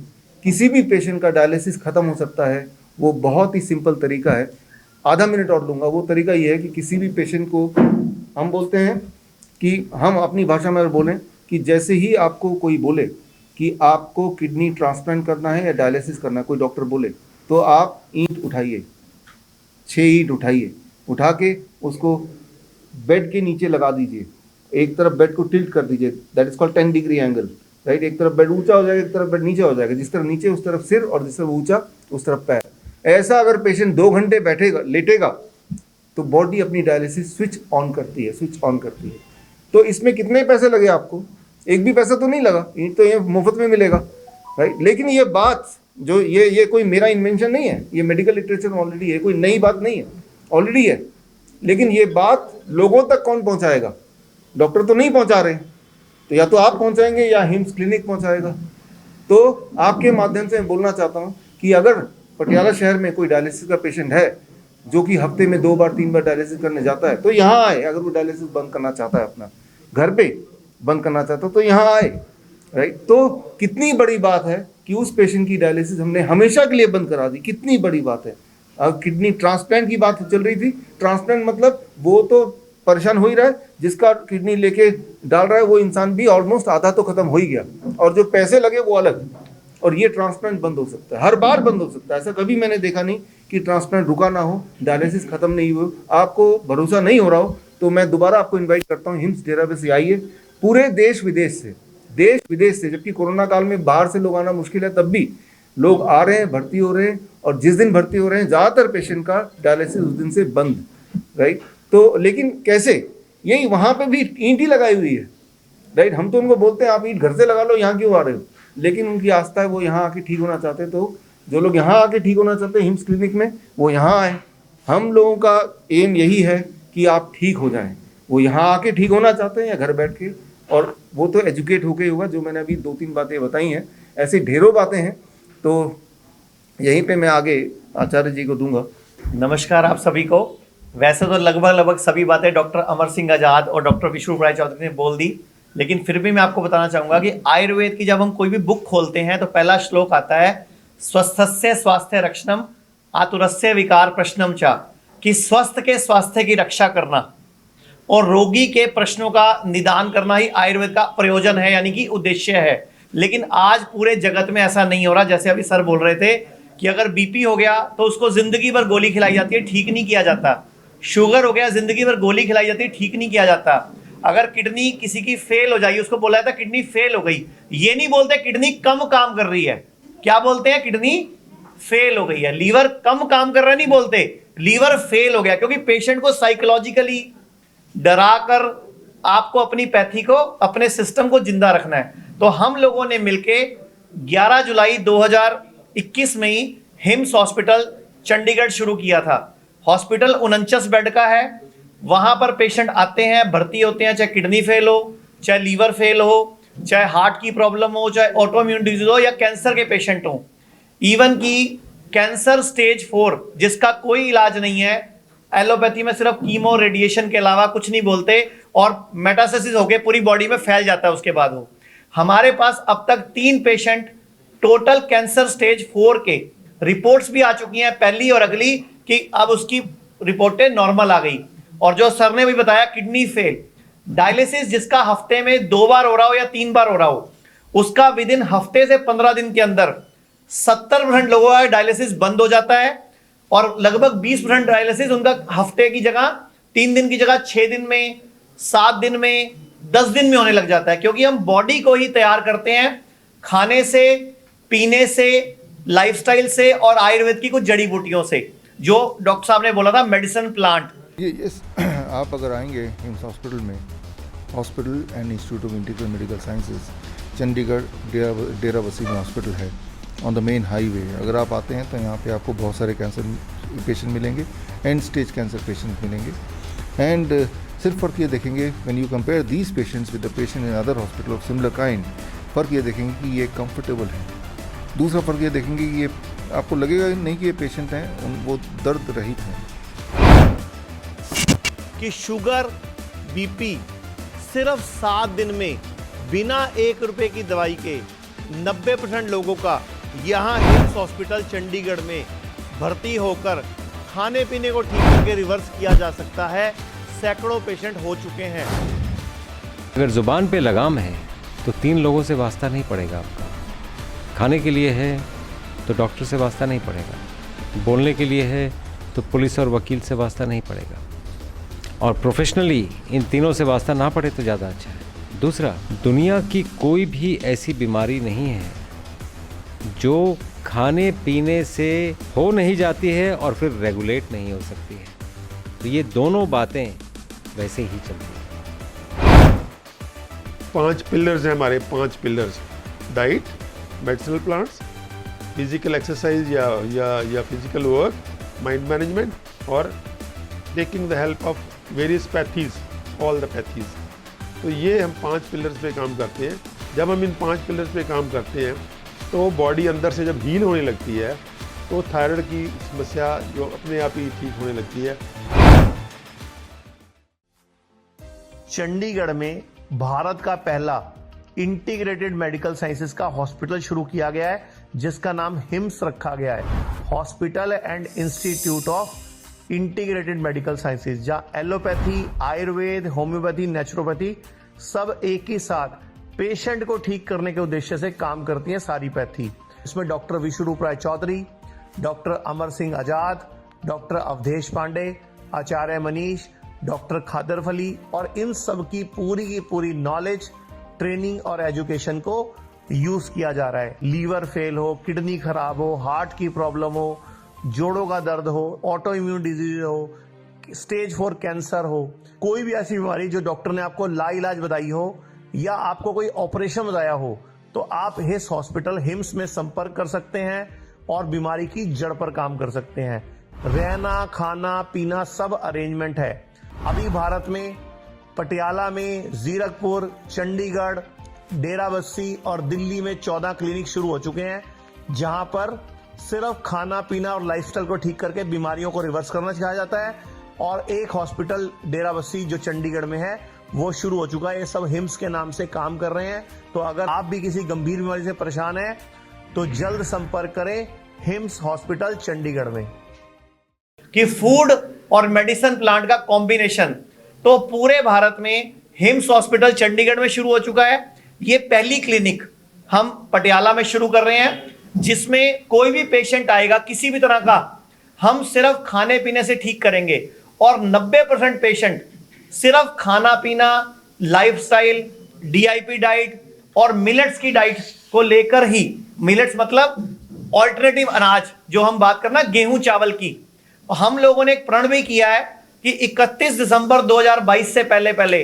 किसी भी पेशेंट का डायलिसिस खत्म हो सकता है। वो बहुत ही सिंपल तरीका है, आधा मिनट और लूँगा। वो तरीका ये है कि किसी भी पेशेंट को हम बोलते हैं कि हम अपनी भाषा में बोलें कि जैसे ही आपको कोई बोले कि आपको किडनी ट्रांसप्लांट करना है या डायलिसिस करना है, कोई डॉक्टर बोले, तो आप ईंट उठाइए, 6 ईंट उठाइए, उठा के उसको बेड के नीचे लगा दीजिए, एक तरफ बेड को टिल्ट कर दीजिए, that is called 10 degree angle, right? एक तरफ बेड ऊंचा हो जाएगा, एक तरफ बेड नीचे हो जाएगा, जिस तरफ नीचे उस तरफ सिर और जिस तरफ ऊंचा उस तरफ पैर। ऐसा अगर पेशेंट 2 घंटे बैठेगा, लेटेगा, तो बॉडी अपनी डायलिसिस स्विच ऑन करती है। तो इसमें कितने पैसे लगे आपको? एक भी पैसा तो नहीं लगा, ईंट तो ये मुफ्त में मिलेगा, राइट? लेकिन ये बात जो ये कोई मेरा इन्वेंशन नहीं है, ये मेडिकल लिटरेचर में ऑलरेडी है, कोई नई बात नहीं है, ऑलरेडी है। लेकिन ये बात लोगों तक कौन पहुंचाएगा? डॉक्टर तो नहीं पहुंचा रहे, तो या तो आप पहुंचाएंगे या हिम्स क्लिनिक पहुंचाएगा। तो आपके माध्यम से मैं बोलना चाहता हूं कि अगर पटियाला शहर में कोई डायलिसिस का पेशेंट है जो कि हफ्ते में 2 बार 3 बार डायलिसिस करने जाता है, तो यहाँ आए। अगर वो डायलिसिस बंद करना चाहता है अपना, घर पे बंद करना चाहता तो यहाँ आए, राइट। तो कितनी बड़ी बात है कि उस पेशेंट की डायलिसिस हमने हमेशा के लिए बंद करा दी, कितनी बड़ी बात है। अब किडनी ट्रांसप्लांट की बात चल रही थी, ट्रांसप्लांट मतलब वो तो परेशान हो ही रहा है, जिसका किडनी लेके डाल रहा है वो इंसान भी ऑलमोस्ट आधा तो खत्म हो ही गया, और जो पैसे लगे वो अलग। और ये ट्रांसप्लांट बंद हो सकता है, हर बार बंद हो सकता है। ऐसा कभी मैंने देखा नहीं कि ट्रांसप्लांट रुका ना हो, डायलिसिस खत्म नहीं हो। आपको भरोसा नहीं हो रहा हो तो मैं दोबारा आपको इन्वाइट करता हूँ, हिम्स डेरा पे से आइए। पूरे देश विदेश से, जबकि कोरोना काल में बाहर से लोग आना मुश्किल है, तब भी लोग आ रहे हैं, भर्ती हो रहे हैं। और जिस दिन भर्ती हो रहे हैं ज़्यादातर पेशेंट का डायलिसिस उस दिन से बंद, राइट। तो लेकिन कैसे, यही वहाँ पे भी ईंट ही लगाई हुई है, राइट। हम तो उनको बोलते हैं आप ईंट घर से लगा लो, यहाँ क्यों आ रहे हो, लेकिन उनकी आस्था है वो यहाँ आके ठीक होना चाहते हैं। तो जो लोग यहाँ आके ठीक होना चाहते हैं हिम्स क्लिनिक में, वो यहाँ आए। हम लोगों का एम यही है कि आप ठीक हो जाएं। वो यहाँ आके ठीक होना चाहते हैं या घर बैठ के, और वो तो एजुकेट होके होगा। जो मैंने अभी 2-3 बातें बताई हैं, ऐसी ढेरों बातें हैं। तो यहीं पे मैं आगे आचार्य जी को दूंगा।
नमस्कार आप सभी को। वैसे तो लगभग सभी बातें डॉक्टर अमर सिंह आजाद और डॉक्टर विष्णुप्राय चौधरी ने बोल दी, लेकिन फिर भी मैं आपको बताना चाहूंगा कि आयुर्वेद की जब हम कोई भी बुक खोलते हैं तो पहला श्लोक आता है स्वस्थस्य स्वास्थ्य रक्षणम आतुरस्य विकार प्रश्नम चा, कि स्वस्थ के स्वास्थ्य की रक्षा करना और रोगी के प्रश्नों का निदान करना ही आयुर्वेद का प्रयोजन है, यानी कि उद्देश्य है। लेकिन आज पूरे जगत में ऐसा नहीं हो रहा। जैसे अभी सर बोल रहे थे कि अगर बीपी हो गया तो उसको जिंदगी भर गोली खिलाई जाती है, ठीक नहीं किया जाता। शुगर हो गया, जिंदगी भर गोली खिलाई जाती है, ठीक नहीं किया जाता। अगर किडनी किसी की फेल हो जाएगी, उसको बोला जाता किडनी फेल हो गई, ये नहीं बोलते किडनी कम काम कर रही है, क्या बोलते हैं, किडनी फेल हो गई है। लीवर कम काम कर रहा है नहीं बोलते, लीवर फेल हो गया, क्योंकि पेशेंट को साइकोलॉजिकली डराकर आपको अपनी पैथी को, अपने सिस्टम को जिंदा रखना है। तो हम लोगों ने मिलके 11 जुलाई 2021 में ही हिम्स हॉस्पिटल चंडीगढ़ शुरू किया था। हॉस्पिटल 49 बेड का है। वहां पर पेशेंट आते हैं, भर्ती होते हैं, चाहे किडनी फेल हो, चाहे लीवर फेल हो, चाहे हार्ट की प्रॉब्लम हो, चाहे ऑटोइम्यून डिजीज हो, या कैंसर के पेशेंट हो। इवन की कैंसर स्टेज 4 जिसका कोई इलाज नहीं है, एलोपैथी में सिर्फ कीमो रेडिएशन के अलावा कुछ नहीं बोलते, और मेटास्टेसिस होके पूरी बॉडी में फैल जाता है उसके बाद वो। हमारे पास अब तक 3 पेशेंट टोटल कैंसर स्टेज 4 के रिपोर्ट्स भी आ चुकी हैं, पहली और अगली, कि अब उसकी रिपोर्टें नॉर्मल आ गई। और जो सर ने भी बताया किडनी फेल, डायलिसिस जिसका हफ्ते में 2 बार हो रहा हो या 3 बार हो रहा हो, उसका विद इन हफ्ते से 15 दिन के अंदर 70% लोगों का डायलिसिस बंद हो जाता है, और लगभग 20% डायलिसिस उनका हफ्ते की जगह 3 दिन की जगह 6 दिन में, 7 दिन में, 10 दिन में होने लग जाता है। क्योंकि हम बॉडी को ही तैयार करते हैं खाने से, पीने से, लाइफस्टाइल से, और आयुर्वेद की कुछ जड़ी बूटियों से, जो डॉक्टर साहब ने बोला था मेडिसिन प्लांट।
ये आप अगर आएंगे हिम्स हॉस्पिटल में, hospital and institute of integral medical sciences Chandigarh Dera Wasim hospital है, ऑन द मेन हाईवे। अगर आप आते हैं तो यहाँ पे आपको बहुत सारे कैंसर पेशेंट मिलेंगे, एंड स्टेज कैंसर पेशेंट मिलेंगे। एंड सिर्फ फ़र्क ये देखेंगे, when you compare these patients with the patient in other hospital of similar kind, फ़र्क ये देखेंगे कि ये कंफर्टेबल है। दूसरा फ़र्क ये देखेंगे कि ये आपको लगेगा नहीं कि ये पेशेंट हैं, वो दर्द रहित हैं।
कि शुगर, बीपी सिर्फ 7 दिन में बिना 1 रुपए की दवाई के 90% लोगों का यहाँ हिम्स हॉस्पिटल चंडीगढ़ में भर्ती होकर खाने पीने को ठीक करके रिवर्स किया जा सकता है। सैकड़ों पेशेंट हो चुके हैं।
अगर जुबान पे लगाम है तो 3 लोगों से वास्ता नहीं पड़ेगा आपका। खाने के लिए है तो डॉक्टर से वास्ता नहीं पड़ेगा, बोलने के लिए है तो पुलिस और वकील से वास्ता नहीं पड़ेगा, और प्रोफेशनली इन तीनों से वास्ता ना पड़े तो ज़्यादा अच्छा है। दूसरा, दुनिया की कोई भी ऐसी बीमारी नहीं है जो खाने पीने से हो नहीं जाती है और फिर रेगुलेट नहीं हो सकती है। तो ये दोनों बातें वैसे ही चलती हैं।
5 पिलर्स हैं हमारे, 5 pillars: diet, medicinal plants, physical exercise या फिजिकल वर्क, माइंड मैनेजमेंट, और taking the help of various pathies, all the pathies. तो ये हम 5 पिलर्स पे काम करते हैं। जब हम इन 5 पिलर्स पे काम करते हैं तो बॉडी अंदर से जब हील होने लगती है तो थायराइड की समस्या जो अपने आप ही ठीक होने लगती है।
चंडीगढ़ में भारत का पहला इंटीग्रेटेड मेडिकल साइंसेज का हॉस्पिटल शुरू किया गया है, जिसका नाम हिम्स रखा गया है, hospital and institute of integrated medical sciences, जहां एलोपैथी, आयुर्वेद, होम्योपैथी, नेचुरोपैथी सब एक ही साथ पेशेंट को ठीक करने के उद्देश्य से काम करती हैं सारी पैथी। इसमें डॉक्टर विश्वरूप राय चौधरी, डॉक्टर अमर सिंह आजाद, डॉक्टर अवधेश पांडे, आचार्य मनीष, डॉक्टर खादर फली और इन सब की पूरी नॉलेज, ट्रेनिंग और एजुकेशन को यूज किया जा रहा है। लीवर फेल हो, किडनी खराब हो, हार्ट की प्रॉब्लम हो, जोड़ों का दर्द हो, ऑटो इम्यून डिजीज हो, स्टेज 4 कैंसर हो, कोई भी ऐसी बीमारी जो डॉक्टर ने आपको लाइलाज बताई हो या आपको कोई ऑपरेशन बताया हो, तो आप हिस हॉस्पिटल हिम्स में संपर्क कर सकते हैं और बीमारी की जड़ पर काम कर सकते हैं। रहना, खाना, पीना सब अरेंजमेंट है। अभी भारत में पटियाला में, जीरकपुर, चंडीगढ़, डेराबस्सी और दिल्ली में 14 क्लिनिक शुरू हो चुके हैं, जहां पर सिर्फ खाना पीना और लाइफस्टाइल को ठीक करके बीमारियों को रिवर्स करना सिखाया जाता है। और एक हॉस्पिटल डेराबस्सी जो चंडीगढ़ में है वो शुरू हो चुका है। ये सब हिम्स के नाम से काम कर रहे हैं। तो अगर आप भी किसी गंभीर बीमारी से परेशान हैं तो जल्द संपर्क करें हिम्स हॉस्पिटल चंडीगढ़ में। कि फूड और मेडिसिन प्लांट का कॉम्बिनेशन तो पूरे भारत में हिम्स हॉस्पिटल चंडीगढ़ में शुरू हो चुका है। ये पहली क्लिनिक हम पटियाला में शुरू कर रहे हैं, जिसमें कोई भी पेशेंट आएगा किसी भी तरह का, हम सिर्फ खाने पीने से ठीक करेंगे और 90% पेशेंट सिर्फ खाना पीना, लाइफस्टाइल, डीआईपी डाइट और मिलेट्स की डाइट को लेकर ही, मिलेट्स मतलब ऑल्टरनेटिव अनाज, जो हम बात करना गेहूं चावल की, हम लोगों ने एक प्रण भी किया है कि 31 दिसंबर 2022 से पहले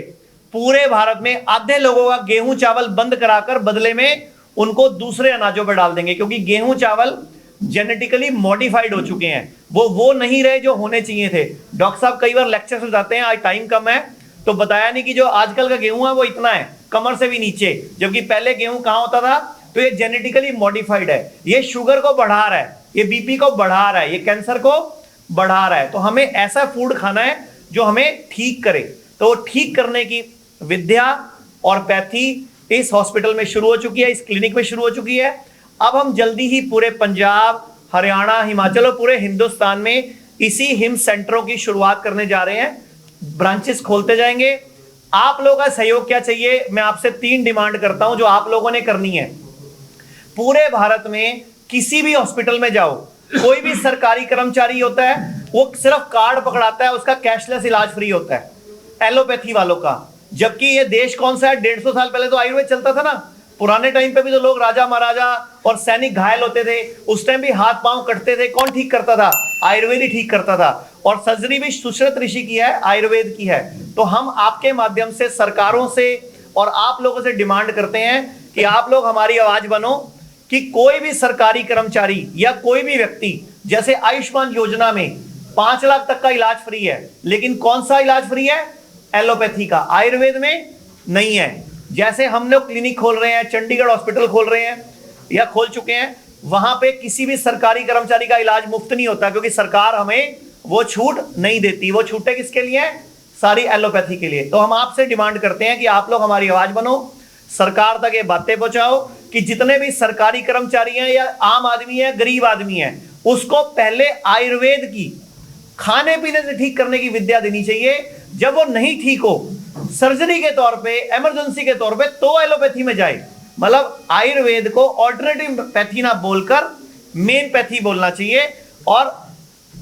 पूरे भारत में आधे लोगों का गेहूं चावल बंद कराकर बदले में उनको दूसरे अनाजों पर डाल देंगे, क्योंकि गेहूं चावल जेनेटिकली मॉडिफाइड हो चुके हैं, वो नहीं रहे जो होने चाहिए थे। डॉक्टर साहब कई बार लेक्चर में जाते हैं, आज टाइम कम है तो बताया नहीं कि जो आजकल का गेहूं है वो इतना है, कमर से भी नीचे, जबकि पहले गेहूं कहां होता था, तो ये जेनेटिकली मॉडिफाइड है, ये शुगर को बढ़ा रहा है, ये बीपी को बढ़ा रहा है, ये कैंसर को बढ़ा रहा है। तो हमें ऐसा फूड खाना है जो हमें ठीक करे। तो ठीक करने की विद्या और पैथी इस हॉस्पिटल में शुरू हो चुकी है, इस क्लिनिक में शुरू हो चुकी है। अब हम जल्दी ही पूरे पंजाब, हरियाणा, हिमाचल और पूरे हिंदुस्तान में इसी हिम्स सेंटरों की शुरुआत करने जा रहे हैं, ब्रांचेस खोलते जाएंगे। आप लोगों का सहयोग क्या चाहिए? मैं आपसे 3 डिमांड करता हूं जो आप लोगों ने करनी है। पूरे भारत में किसी भी हॉस्पिटल में जाओ, कोई भी सरकारी कर्मचारी होता है वो सिर्फ कार्ड पकड़ाता है, उसका कैशलेस इलाज फ्री होता है एलोपैथी वालों का। जबकि ये देश कौन सा है, 150 साल पहले तो आयुर्वेद चलता था ना। पुराने टाइम पे भी तो लोग राजा महाराजा और सैनिक घायल होते थे, उस टाइम भी हाथ पांव कटते थे, कौन ठीक करता था? आयुर्वेद ही ठीक करता था। और सर्जरी भी सुश्रुत ऋषि की है, आयुर्वेद की है। तो हम आपके माध्यम से सरकारों से और आप लोगों से डिमांड करते हैं कि आप लोग हमारी आवाज बनो कि कोई भी सरकारी कर्मचारी या कोई भी व्यक्ति, जैसे आयुष्मान योजना में 5 लाख तक का इलाज फ्री है, लेकिन कौन सा इलाज फ्री है? एलोपैथी का। आयुर्वेद में नहीं है। जैसे हम लोग क्लिनिक खोल रहे हैं, चंडीगढ़ हॉस्पिटल खोल रहे हैं या खोल चुके हैं, वहां पे किसी भी सरकारी कर्मचारी का इलाज मुफ्त नहीं होता, क्योंकि सरकार हमें वो छूट नहीं देती। वो छूटें किसके लिए? सारी एलोपैथी के लिए। तो हम आपसे डिमांड करते हैं कि आप लोग हमारी आवाज बनो, सरकार तक ये बातें पहुंचाओ कि जितने भी सरकारी कर्मचारी हैं या आम आदमी है, गरीब आदमी है, उसको पहले आयुर्वेद की खाने पीने से ठीक करने की विद्या देनी चाहिए। जब वो नहीं ठीक हो, सर्जरी के तौर पे, इमरजेंसी के तौर पे, तो एलोपैथी में जाए। मतलब आयुर्वेद को ऑल्टरनेटिव पैथी ना बोलकर मेन पैथी बोलना चाहिए और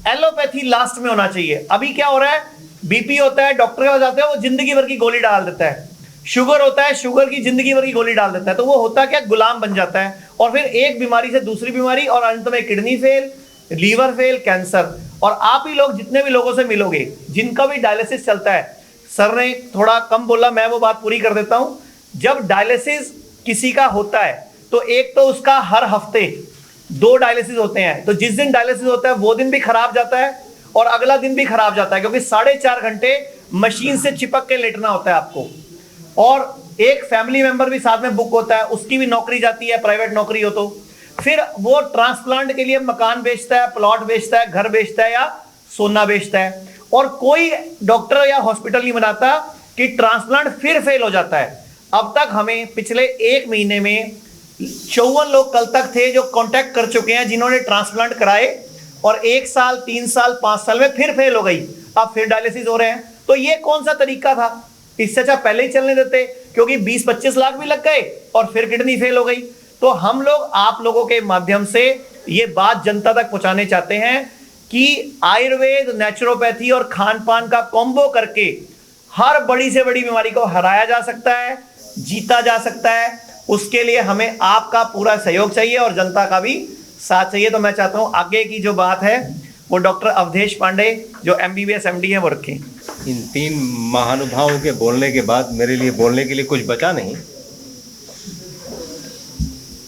एलोपैथी लास्ट में होना चाहिए। अभी क्या हो रहा है, बीपी होता है, डॉक्टर के पास जाते हैं, वो जिंदगी भर की गोली डाल देता है। शुगर होता है, शुगर की जिंदगी भर की गोली डाल देता है। तो वो होता क्या, गुलाम बन जाता है और फिर एक बीमारी से दूसरी बीमारी और अंत में kidney fail, liver fail, cancer. और आप ही लोग जितने भी लोगों से मिलोगे जिनका भी डायलिसिस चलता है, सर ने थोड़ा कम बोला, मैं वो बात पूरी कर देता हूं। जब डायलिसिस किसी का होता है तो एक तो उसका हर हफ्ते 2 डायलिसिस होते हैं। तो जिस दिन डायलिसिस होता है वो दिन भी खराब जाता है और अगला दिन भी खराब जाता है, क्योंकि 4.5 घंटे मशीन से चिपक के लेटना होता है आपको। और एक फैमिली मेंबर भी साथ में बुक होता है, उसकी भी नौकरी जाती है, प्राइवेट नौकरी हो तो। फिर वो ट्रांसप्लांट के लिए मकान बेचता है, प्लॉट बेचता है, घर बेचता है या सोना बेचता है। और कोई डॉक्टर या हॉस्पिटल नहीं बनाता कि ट्रांसप्लांट फिर फेल हो जाता है। अब तक हमें पिछले 1 महीने में 54 लोग कल तक थे जो कांटेक्ट कर चुके हैं जिन्होंने ट्रांसप्लांट कराए और 1 साल 3 साल 5 साल में फिर फेल हो गई, अब फिर डायलिसिस हो रहे हैं। तो ये कौन सा तरीका था? इससे अच्छा पहले ही चलने देते, क्योंकि 20-25 लाख भी लग गए और फिर किडनी फेल हो गई। तो हम लोग आप लोगों के माध्यम से ये बात जनता तक पहुंचाने चाहते हैं कि आयुर्वेद, नेचुरोपैथी और खान पान का कॉम्बो करके हर बड़ी से बड़ी बीमारी को हराया जा सकता है, जीता जा सकता है। उसके लिए हमें आपका पूरा सहयोग चाहिए और जनता का भी साथ चाहिए। तो मैं चाहता हूं आगे की जो बात है वो डॉक्टर अवधेश पांडे जो MBBS MD है वो रखें।
इन 3 महानुभावों के बोलने के बाद मेरे लिए बोलने के लिए कुछ बचा नहीं।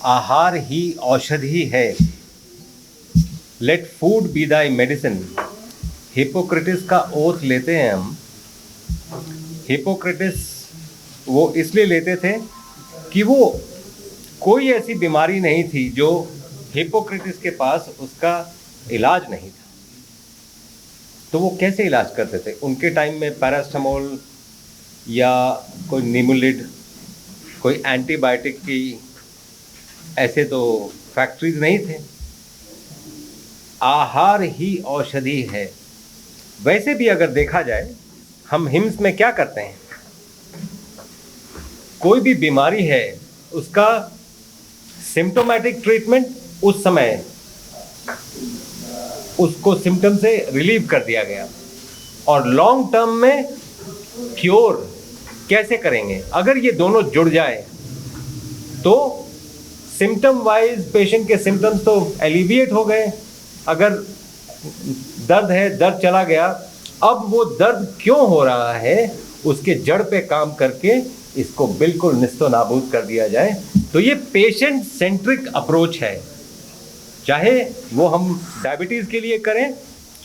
आहार ही औषधि है, let food be thy medicine. Hippocrates का ओथ लेते हैं हम। हिपोक्रेटिस वो इसलिए लेते थे कि वो कोई ऐसी बीमारी नहीं थी जो हिपोक्रेटिस के पास उसका इलाज नहीं था। तो वो कैसे इलाज करते थे? उनके टाइम में पैरास्टामोल या कोई निमुलिड, कोई एंटीबायोटिक की ऐसे तो फैक्ट्रीज नहीं थे। आहार ही औषधि है। वैसे भी अगर देखा जाए, हम हिम्स में क्या करते हैं, कोई भी बीमारी है उसका सिम्टोमेटिक ट्रीटमेंट उस समय उसको सिम्टम से रिलीव कर दिया गया, और लॉन्ग टर्म में क्योर कैसे करेंगे? अगर ये दोनों जुड़ जाए तो सिम्टम वाइज पेशेंट के सिम्टम्स तो एलिविएट हो गए। अगर दर्द है, दर्द चला गया, अब वो दर्द क्यों हो रहा है उसके जड़ पे काम करके इसको बिल्कुल निस्तो नाबूद कर दिया जाए। तो ये पेशेंट सेंट्रिक अप्रोच है, चाहे वो हम डायबिटीज़ के लिए करें,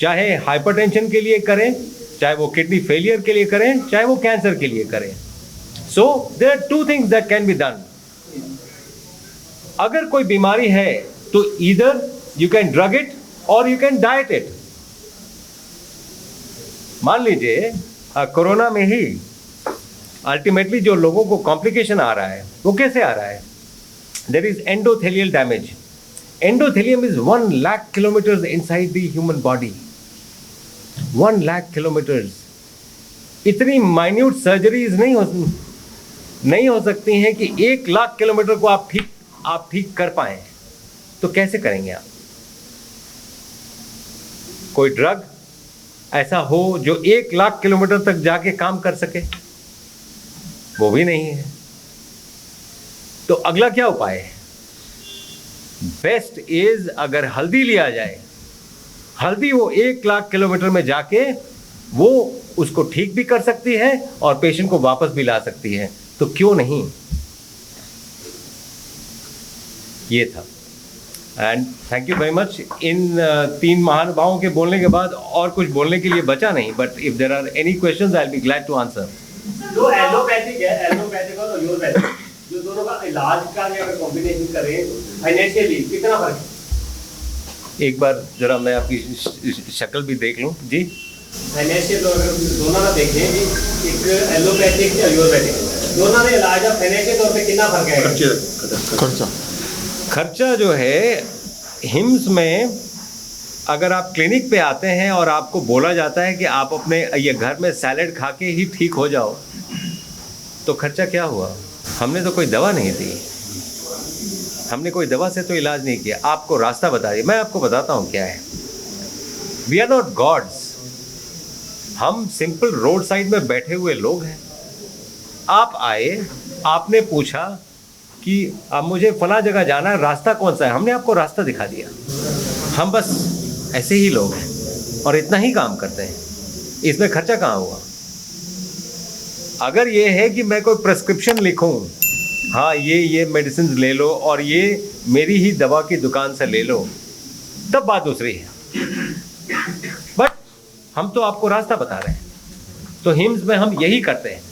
चाहे हाइपरटेंशन के लिए करें, चाहे वो किडनी फेलियर के लिए करें, चाहे वो कैंसर के लिए करें। So there are 2 things that can be done. अगर कोई बीमारी है तो either you can drug it और यू कैन डाइट इट। मान लीजिए कोरोना में ही अल्टीमेटली जो लोगों को कॉम्प्लिकेशन आ रहा है वो कैसे आ रहा है? There is endothelial damage. Endothelium is 1 lakh kilometres inside the human body. 1 lakh kilometres. इतनी माइन्यूट सर्जरीज नहीं हो सकती हैं कि 1 लाख किलोमीटर को आप ठीक कर पाएं। तो कैसे करेंगे आप? कोई ड्रग ऐसा हो जो 1 लाख किलोमीटर तक जाके काम कर सके, वो भी नहीं है। तो अगला क्या उपाय है? बेस्ट इज अगर हल्दी लिया जाए, हल्दी वो 1 लाख किलोमीटर में जाके वो उसको ठीक भी कर सकती है और पेशेंट को वापस भी ला सकती है। तो क्यों नहीं? ये था। And thank you very much. इन 3 महानुभावों के बोलने के बाद और कुछ बोलने के लिए बचा नहीं, but if there are any questions I will be glad to answer.
जो एलोपैथिक है, एलोपैथिक और आयुर्वेदिक, जो दोनों का इलाज का अगर कॉम्बिनेशन करें फाइनेंशियली कितना फर्क है?
एक बार जरा मैं आपकी शक्ल भी देख लूं जी।
फाइनेंशियल अगर दोनों का देखें कि एक एलोपैथिक या आयुर्वेदिक, दोनों में इलाज का फाइनेंशियल तौर पे कितना फर्क है?
खर्चा जो है हिम्स में, अगर आप क्लिनिक पे आते हैं और आपको बोला जाता है कि आप अपने ये घर में सैलेड खा के ही ठीक हो जाओ, तो खर्चा क्या हुआ? हमने तो कोई दवा नहीं दी, हमने कोई दवा से तो इलाज नहीं किया। आपको रास्ता बता दिया। मैं आपको बताता हूँ क्या है। We are not gods. हम सिंपल रोड साइड में बैठे हुए लोग हैं। आप आए, आपने पूछा कि अब मुझे फला जगह जाना है, रास्ता कौन सा है? हमने आपको रास्ता दिखा दिया। हम बस ऐसे ही लोग हैं और इतना ही काम करते हैं। इसमें खर्चा कहाँ हुआ? अगर ये है कि मैं कोई प्रेस्क्रिप्शन लिखूं, हाँ ये मेडिसिन ले लो और ये मेरी ही दवा की दुकान से ले लो, तब बात दूसरी है। बट हम तो आपको रास्ता बता रहे हैं। तो हिम्स में हम यही करते हैं।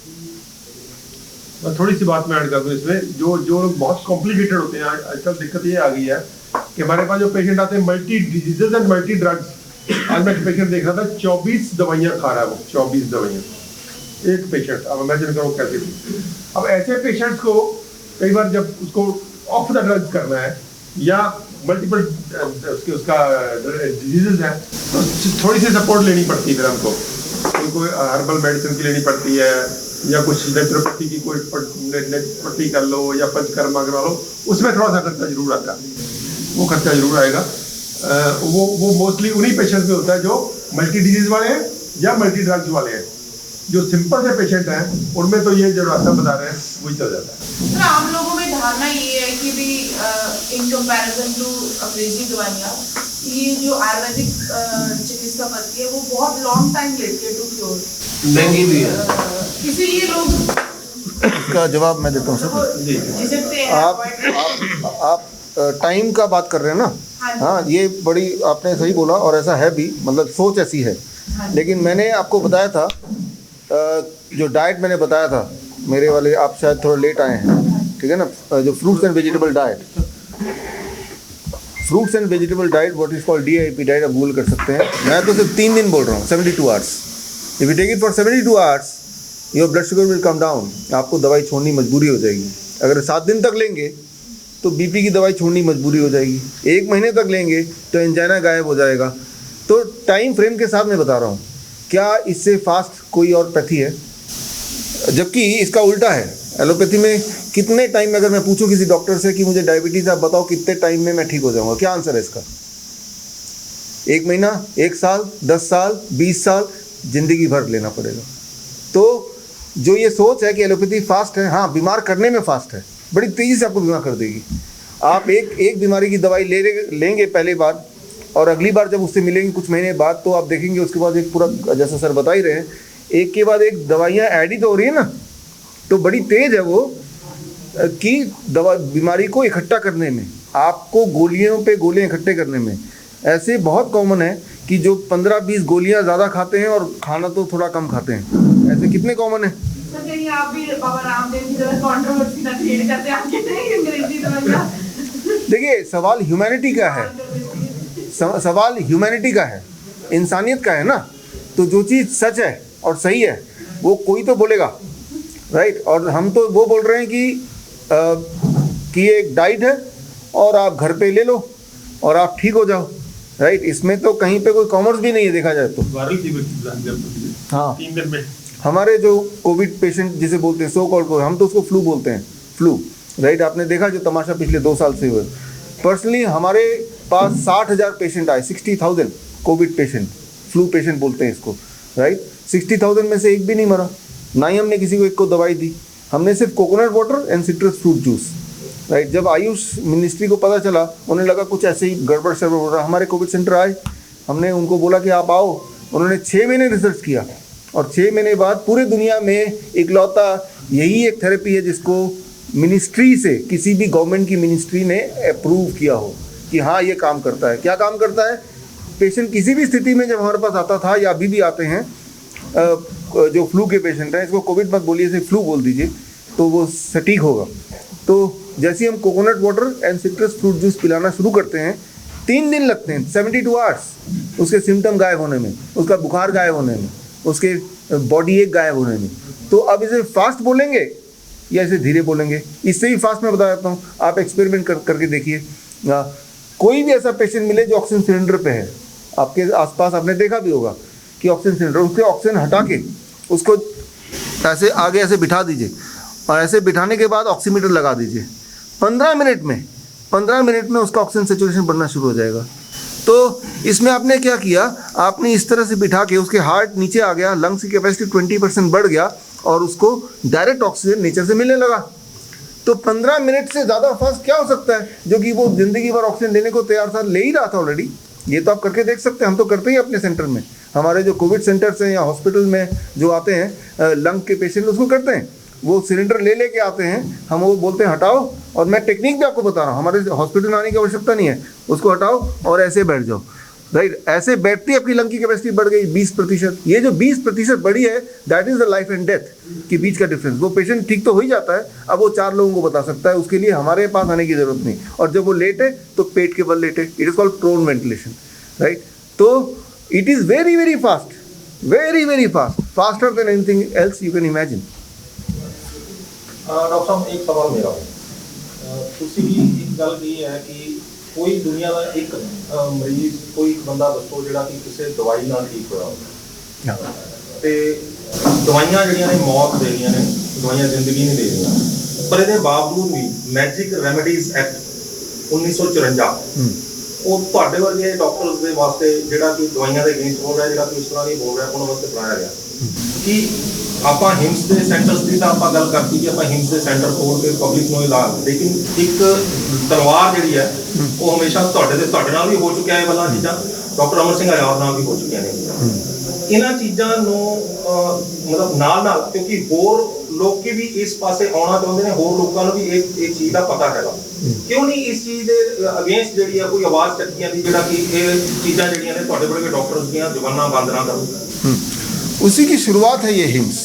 थोड़ी सी बात मैं ऐड कर दूं इसमें, जो बहुत कॉम्प्लिकेटेड होते हैं आजकल दिक्कत ये आ गई है कि हमारे पास जो पेशेंट आते हैं multi diseases and multi drugs. आज मैं पेशेंट देख रहा था 24 दवाइयाँ खा रहा है वो, 24 दवाइयाँ। एक पेशेंट, अब इमेजिन करो कैसे। अब ऐसे पेशेंट्स को कई बार जब उसको ऑफ द ड्रग्स करना है या मल्टीपल उसका डिजीजेज है तो थोड़ी सी सपोर्ट लेनी पड़ती है फिर हमको। कोई हर्बल मेडिसिन की लेनी पड़ती है या कुछ नेचुरोपैथी की कोई पट्टी कर लो या पंचकर्मा करा लो, उसमें थोड़ा सा खर्चा जरूर आता है, वो खर्चा जरूर आएगा। वो मोस्टली उन्हीं पेशेंट्स में होता है जो मल्टी डिजीज वाले हैं या मल्टी ड्रग्स वाले हैं। जो सिंपल से पेशेंट हैं उनमें तो ये जो रास्ता बता रहे हैं वही चल जाता है।
सर, आम लोगों में धारणा ये है कि भी इन कंपैरिजन टू अंग्रेजी दवाइयाँ ये जो आयुर्वेदिक चिकित्सा पद्धति है वो बहुत लॉन्ग टाइम लेती है टू क्योर,
महंगी भी है,
इसीलिए लोग
इसका जवाब मैं देता हूँ सर।
झिझकते हैं।
आप टाइम का बात कर रहे हैं ना? हाँ, ये बड़ी आपने सही बोला और ऐसा है भी, मतलब सोच ऐसी है। लेकिन मैंने आपको बताया था जो डाइट मैंने बताया था मेरे वाले, आप शायद थोड़ा लेट आए हैं, ठीक है ना? जो fruits and vegetable diet, fruits and vegetable diet, what is called DIP diet, आप गूगल कर सकते हैं। मैं तो सिर्फ 3 दिन बोल रहा हूँ, 72 hours. If you take it for 72 hours your blood sugar will come down. आपको दवाई छोड़नी मजबूरी हो जाएगी। अगर 7 दिन तक लेंगे तो BP की दवाई छोड़नी मजबूरी हो जाएगी। 1 महीने तक लेंगे तो एंजाइना गायब हो जाएगा। तो टाइम फ्रेम के साथ मैं बता रहा हूँ, क्या इससे फास्ट कोई और पैथी है? जबकि इसका उल्टा है। एलोपैथी में कितने टाइम में, अगर मैं पूछूं किसी डॉक्टर से कि मुझे डायबिटीज़ आप बताओ कितने टाइम में मैं ठीक हो जाऊंगा, क्या आंसर है इसका? 1 महीना, 1 साल, 10 साल, 20 साल, जिंदगी भर लेना पड़ेगा। तो जो ये सोच है कि एलोपैथी फास्ट है, हाँ बीमार करने में फास्ट है, बड़ी तेज़ी से आपको बीमार कर देगी। आप एक बीमारी की दवाई लेंगे पहली बार और अगली बार जब उससे मिलेंगे कुछ महीने बाद तो आप देखेंगे उसके बाद एक पूरा, जैसा सर बता ही रहे हैं, एक के बाद एक दवाइयाँ ऐड ही तो हो रही है ना। तो बड़ी तेज़ है वो कि बीमारी को इकट्ठा करने में, आपको गोलियों पे गोलियाँ इकट्ठे करने में। ऐसे बहुत कॉमन है कि जो 15-20 गोलियाँ ज़्यादा खाते हैं और खाना तो थोड़ा कम खाते हैं। ऐसे कितने कॉमन है?
सर, कहीं आप भी बाबा रामदेव की तरह कंट्रोवर्सी ना क्रिएट करते हैं आपके नहीं अंग्रेजी दवाइयाँ।
देखिए, सवाल ह्यूमैनिटी का है, सवाल ह्यूमैनिटी का है, इंसानियत का है ना। तो जो चीज़ सच है और सही है वो कोई तो बोलेगा, राइट? और हम तो वो बोल रहे हैं कि ये एक डाइट है और आप घर पे ले लो और आप ठीक हो जाओ, राइट? इसमें तो कहीं पे कोई कॉमर्स भी नहीं है देखा जाए तो। हाँ,
3 दिन में
हमारे जो कोविड पेशेंट जिसे बोलते हैं सो कॉल्ड, हम तो उसको फ्लू बोलते हैं, फ्लू, राइट? आपने देखा जो तमाशा पिछले 2 साल से हुए। पर्सनली हमारे पास 60,000 पेशेंट आए, 60,000 कोविड पेशेंट, फ्लू पेशेंट बोलते हैं इसको, राइट? 60,000 में से एक भी नहीं मरा, ना ही हमने किसी को एक को दवाई दी। हमने सिर्फ coconut water and citrus fruit juice, right? जब आयुष मिनिस्ट्री को पता चला, उन्हें लगा कुछ ऐसे ही गड़बड़ शड़बड़ हो रहा, हमारे कोविड सेंटर आए, हमने उनको बोला कि आप आओ। उन्होंने 6 महीने रिसर्च किया और 6 महीने बाद पूरे दुनिया में इकलौता यही एक थेरेपी है जिसको मिनिस्ट्री से, किसी भी गवर्नमेंट की मिनिस्ट्री ने अप्रूव किया हो कि हाँ ये काम करता है। क्या काम करता है? पेशेंट किसी भी स्थिति में जब हमारे पास आता था या अभी भी आते हैं, जो फ्लू के पेशेंट हैं, इसको कोविड मत बोलिए, इसे फ्लू बोल दीजिए तो वो सटीक होगा। तो जैसे हम coconut water and citrus fruit juice पिलाना शुरू करते हैं, 3 दिन लगते हैं, 72 आवर्स उसके सिम्टम गायब होने में, उसका बुखार गायब होने में, उसके बॉडी एक गायब होने में। तो अब इसे फास्ट बोलेंगे या इसे धीरे बोलेंगे? इससे ही फास्ट मैं बता देता हूँ, आप एक्सपेरिमेंट करके देखिए। कोई भी ऐसा पेशेंट मिले जो ऑक्सीजन सिलेंडर पे है, आपके आसपास आपने देखा भी होगा कि ऑक्सीजन सिलेंडर, उसके ऑक्सीजन हटा के उसको ऐसे आगे ऐसे बिठा दीजिए और ऐसे बिठाने के बाद ऑक्सीमीटर लगा दीजिए। 15 मिनट में उसका ऑक्सीजन सेचुरेशन बढ़ना शुरू हो जाएगा। तो इसमें आपने क्या किया, आपने इस तरह से बिठा के उसके हार्ट नीचे आ गया, लंग्स की कैपेसिटी 20% बढ़ गया और उसको डायरेक्ट ऑक्सीजन नेचर से मिलने लगा। तो 15 मिनट से ज़्यादा फास्ट क्या हो सकता है, जो कि वो ज़िंदगी भर ऑक्सीजन लेने को तैयार था, ले ही रहा था ऑलरेडी। ये तो आप करके देख सकते हैं, हम तो करते ही अपने सेंटर में। हमारे जो कोविड सेंटर्स हैं या हॉस्पिटल में जो आते हैं लंग के पेशेंट, उसको करते हैं, वो सिलेंडर ले के आते हैं, हम वो बोलते हैं हटाओ, और मैं टेक्निक भी आपको बता रहा हूँ, हमारे हॉस्पिटल में आने की आवश्यकता नहीं है, उसको हटाओ और ऐसे बैठ जाओ, राइट? ऐसे बैठते ही आपकी लंग की कैपेसिटी बढ़ गई 20%। ये जो 20% बढ़ी है, that is the life and death के बीच का डिफरेंस। वो पेशेंट ठीक तो हो ही जाता है, अब वो 4 लोगों को बता सकता है, उसके लिए हमारे पास आने की जरूरत नहीं। और जब वो लेटे तो पेट के बल लेटे, it is called prone ventilation, right? तो it is very very fast, very very fast. faster than anything else you can imagine.
Doctor ਸਾਹਿਬ ਇੱਕ ਸਵਾਲ ਮੇਰਾ ਤੁਸੀਂ ਇੱਕ ਗੱਲ ਕਹੀ ਹੈ ਕਿ ਕੋਈ ਦੁਨੀਆ ਦਾ ਇੱਕ ਮਰੀਜ਼ ਕੋਈ ਇੱਕ ਬੰਦਾ ਦੱਸੋ ਜਿਹੜਾ ਕਿ ਕਿਸੇ ਦਵਾਈ ਨਾਲ ਠੀਕ ਹੋਇਆ ਹੋਵੇ ਤੇ ਦਵਾਈਆਂ ਜਿਹੜੀਆਂ ਨੇ ਮੌਤ ਦੇ ਰਹੀਆਂ ਨੇ, ਦਵਾਈਆਂ ਜ਼ਿੰਦਗੀ ਨਹੀਂ ਦੇ ਰਹੀਆਂ, ਪਰ ਇਹਦੇ ਬਾਵਜੂਦ ਵੀ ਮੈਜਿਕ ਰੈਮੇਡੀਜ਼ ਐਕਟ 1954 ਉਹ ਤੁਹਾਡੇ ਵਰਗੇ ਡਾਕਟਰਸ ਦੇ ਵਾਸਤੇ ਜਿਹੜਾ ਕਿ ਦਵਾਈਆਂ ਦੇ ਅਗੇਂਸਟ ਬੋਲ ਰਿਹਾ, ਜਿਹੜਾ ਕਿ ਇਸ ਤਰ੍ਹਾਂ ਨਹੀਂ ਬੋਲ ਰਿਹਾ, ਉਹਨਾਂ ਵਾਸਤੇ ਬਣਾਇਆ ਗਿਆ ਕਿ ਆਪਾਂ ਹਿਮਸ ਦੇ ਸੈਂਟਰਸ ਦੀ ਤਾਂ ਆਪਾਂ ਗੱਲ ਕਰਤੀ ਕਿ ਆਪਾਂ ਹਿਮਸ ਦੇ ਸੈਂਟਰ ਖੋਲ ਕੇ ਪਬਲਿਕ ਨੂੰ ਇਲਾਜ, ਲੇਕਿਨ ਇੱਕ ਤਲਵਾਰ ਜਿਹੜੀ ਹੈ ਉਹ ਹਮੇਸ਼ਾ ਤੁਹਾਡੇ ਨਾਲ ਵੀ ਹੋ ਚੁੱਕਿਆ ਇਹ ਵਾਲਾ ਚੀਜ਼ਾਂ, ਡਾਕਟਰ ਅਮਰ ਸਿੰਘ ਆਜ਼ਾਦ ਨਾਲ ਵੀ ਹੋ ਚੁੱਕੀਆਂ ਨੇ। ਇਹਨਾਂ ਚੀਜ਼ਾਂ ਨੂੰ ਮਤਲਬ ਨਾਲ ਕਿਉਂਕਿ ਹੋਰ ਲੋਕੀ ਵੀ ਇਸ ਪਾਸੇ ਆਉਣਾ ਚਾਹੁੰਦੇ ਨੇ, ਹੋਰ ਲੋਕਾਂ ਨੂੰ ਵੀ ਇਹ ਚੀਜ਼ ਦਾ ਪਤਾ ਹੈਗਾ, ਕਿਉਂ ਨਹੀਂ ਇਸ ਚੀਜ਼ ਦੇ ਅਗੇਂਸਟ ਜਿਹੜੀ ਹੈ ਕੋਈ ਆਵਾਜ਼ ਚੱਕੀ ਜਾਂਦੀ ਜਿਹੜਾ ਕਿ ਇਹ ਚੀਜ਼ਾਂ ਜਿਹੜੀਆਂ ਨੇ ਤੁਹਾਡੇ ਵਰਗੇ ਡਾਕਟਰਸ ਦੀਆਂ ਜ਼ੁਬਾਨਾਂ ਬੰਦ ਨਾ ਕਰੋ।
उसी की शुरुआत है ये हिम्स,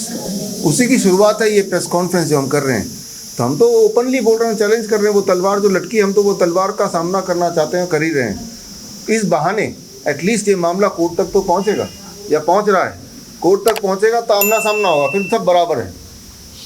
उसी की शुरुआत है ये प्रेस कॉन्फ्रेंस जो हम कर रहे हैं। तो हम तो ओपनली बोल रहे हैं, चैलेंज कर रहे हैं, वो तलवार जो लटकी हम तो वो तलवार का सामना करना चाहते हैं, कर ही रहे हैं। इस बहाने एटलीस्ट ये मामला कोर्ट तक तो पहुंचेगा या पहुंच रहा है, कोर्ट तक पहुंचेगा तो आमना सामना होगा, फिर सब बराबर है,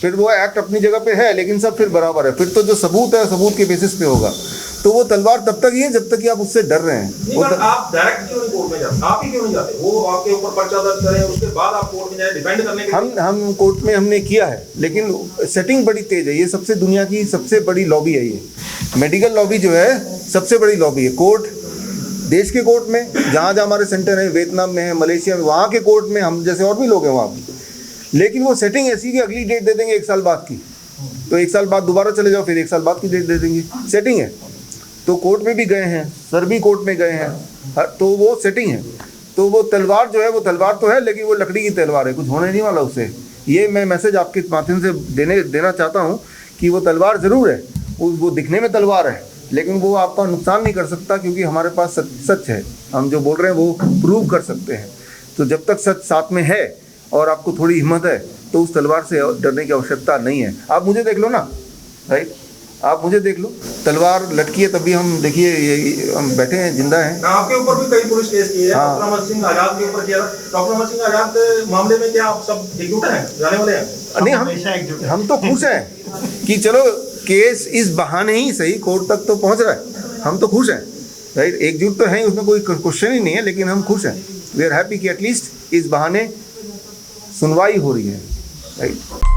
फिर वो एक्ट अपनी जगह पे है लेकिन सब फिर बराबर है, फिर तो जो सबूत है सबूत के बेसिस पे होगा। तो वो तलवार तब तक ही है जब तक कि आप उससे डर रहे हैं।
आप डायरेक्ट क्यों नहीं कोर्ट में जाते? आप ही क्यों नहीं जाते? वो आपके ऊपर पर्चा दर्ज करें, उसके बाद आप कोर्ट में जाए डिफेंड करने के लिए।
हम कोर्ट में हमने किया है, लेकिन सेटिंग बड़ी तेज है। ये सबसे दुनिया की सबसे बड़ी लॉबी है, ये मेडिकल लॉबी जो है सबसे बड़ी लॉबी है। कोर्ट, देश के कोर्ट में जहाँ जहाँ हमारे सेंटर है, वियतनाम में है, मलेशिया में, वहाँ के कोर्ट में हम जैसे और भी लोग हैं वहाँ पे, लेकिन वो सेटिंग ऐसी कि अगली डेट दे देंगे 1 साल बाद की, तो 1 साल बाद दोबारा चले जाओ, फिर 1 साल बाद की डेट दे देंगे, सेटिंग है। तो कोर्ट में भी गए हैं, सर भी कोर्ट में गए हैं, तो वो सेटिंग है। तो वो तलवार जो है वो तलवार तो है, लेकिन वो लकड़ी की तलवार है, कुछ होने नहीं वाला उससे। ये मैं मैसेज आपके माध्यम से देना चाहता हूँ कि वो तलवार ज़रूर है, वो दिखने में तलवार है, लेकिन वो आपका नुकसान नहीं कर सकता, क्योंकि हमारे पास सच है, हम जो बोल रहे हैं वो प्रूव कर सकते हैं। तो जब तक सच साथ में है और आपको थोड़ी हिम्मत है तो उस तलवार से डरने की आवश्यकता नहीं है। आप मुझे देख लो ना, राइट, आप मुझे देख लो, तलवार लटकी है तभी हम देखिए हम बैठे हैं, जिंदा हैं।
आपके ऊपर भी कई पुलिस केस किए हैं, डॉक्टर अमर सिंह आजाद के ऊपर किया। डॉक्टर अमर सिंह आजाद के मामले में क्या आप सब एकजुट हैं, जाने वाले हैं?
नहीं, हम तो खुश हैं कि चलो केस इस बहाने ही सही कोर्ट तक तो पहुंच रहा है, हम तो खुश हैं, राइट। एकजुट तो हैं, उसमें कोई क्वेश्चन ही नहीं है, लेकिन हम खुश हैं, वी आर हैप्पी कि एटलीस्ट इस बहाने सुनवाई हो रही है, राइट।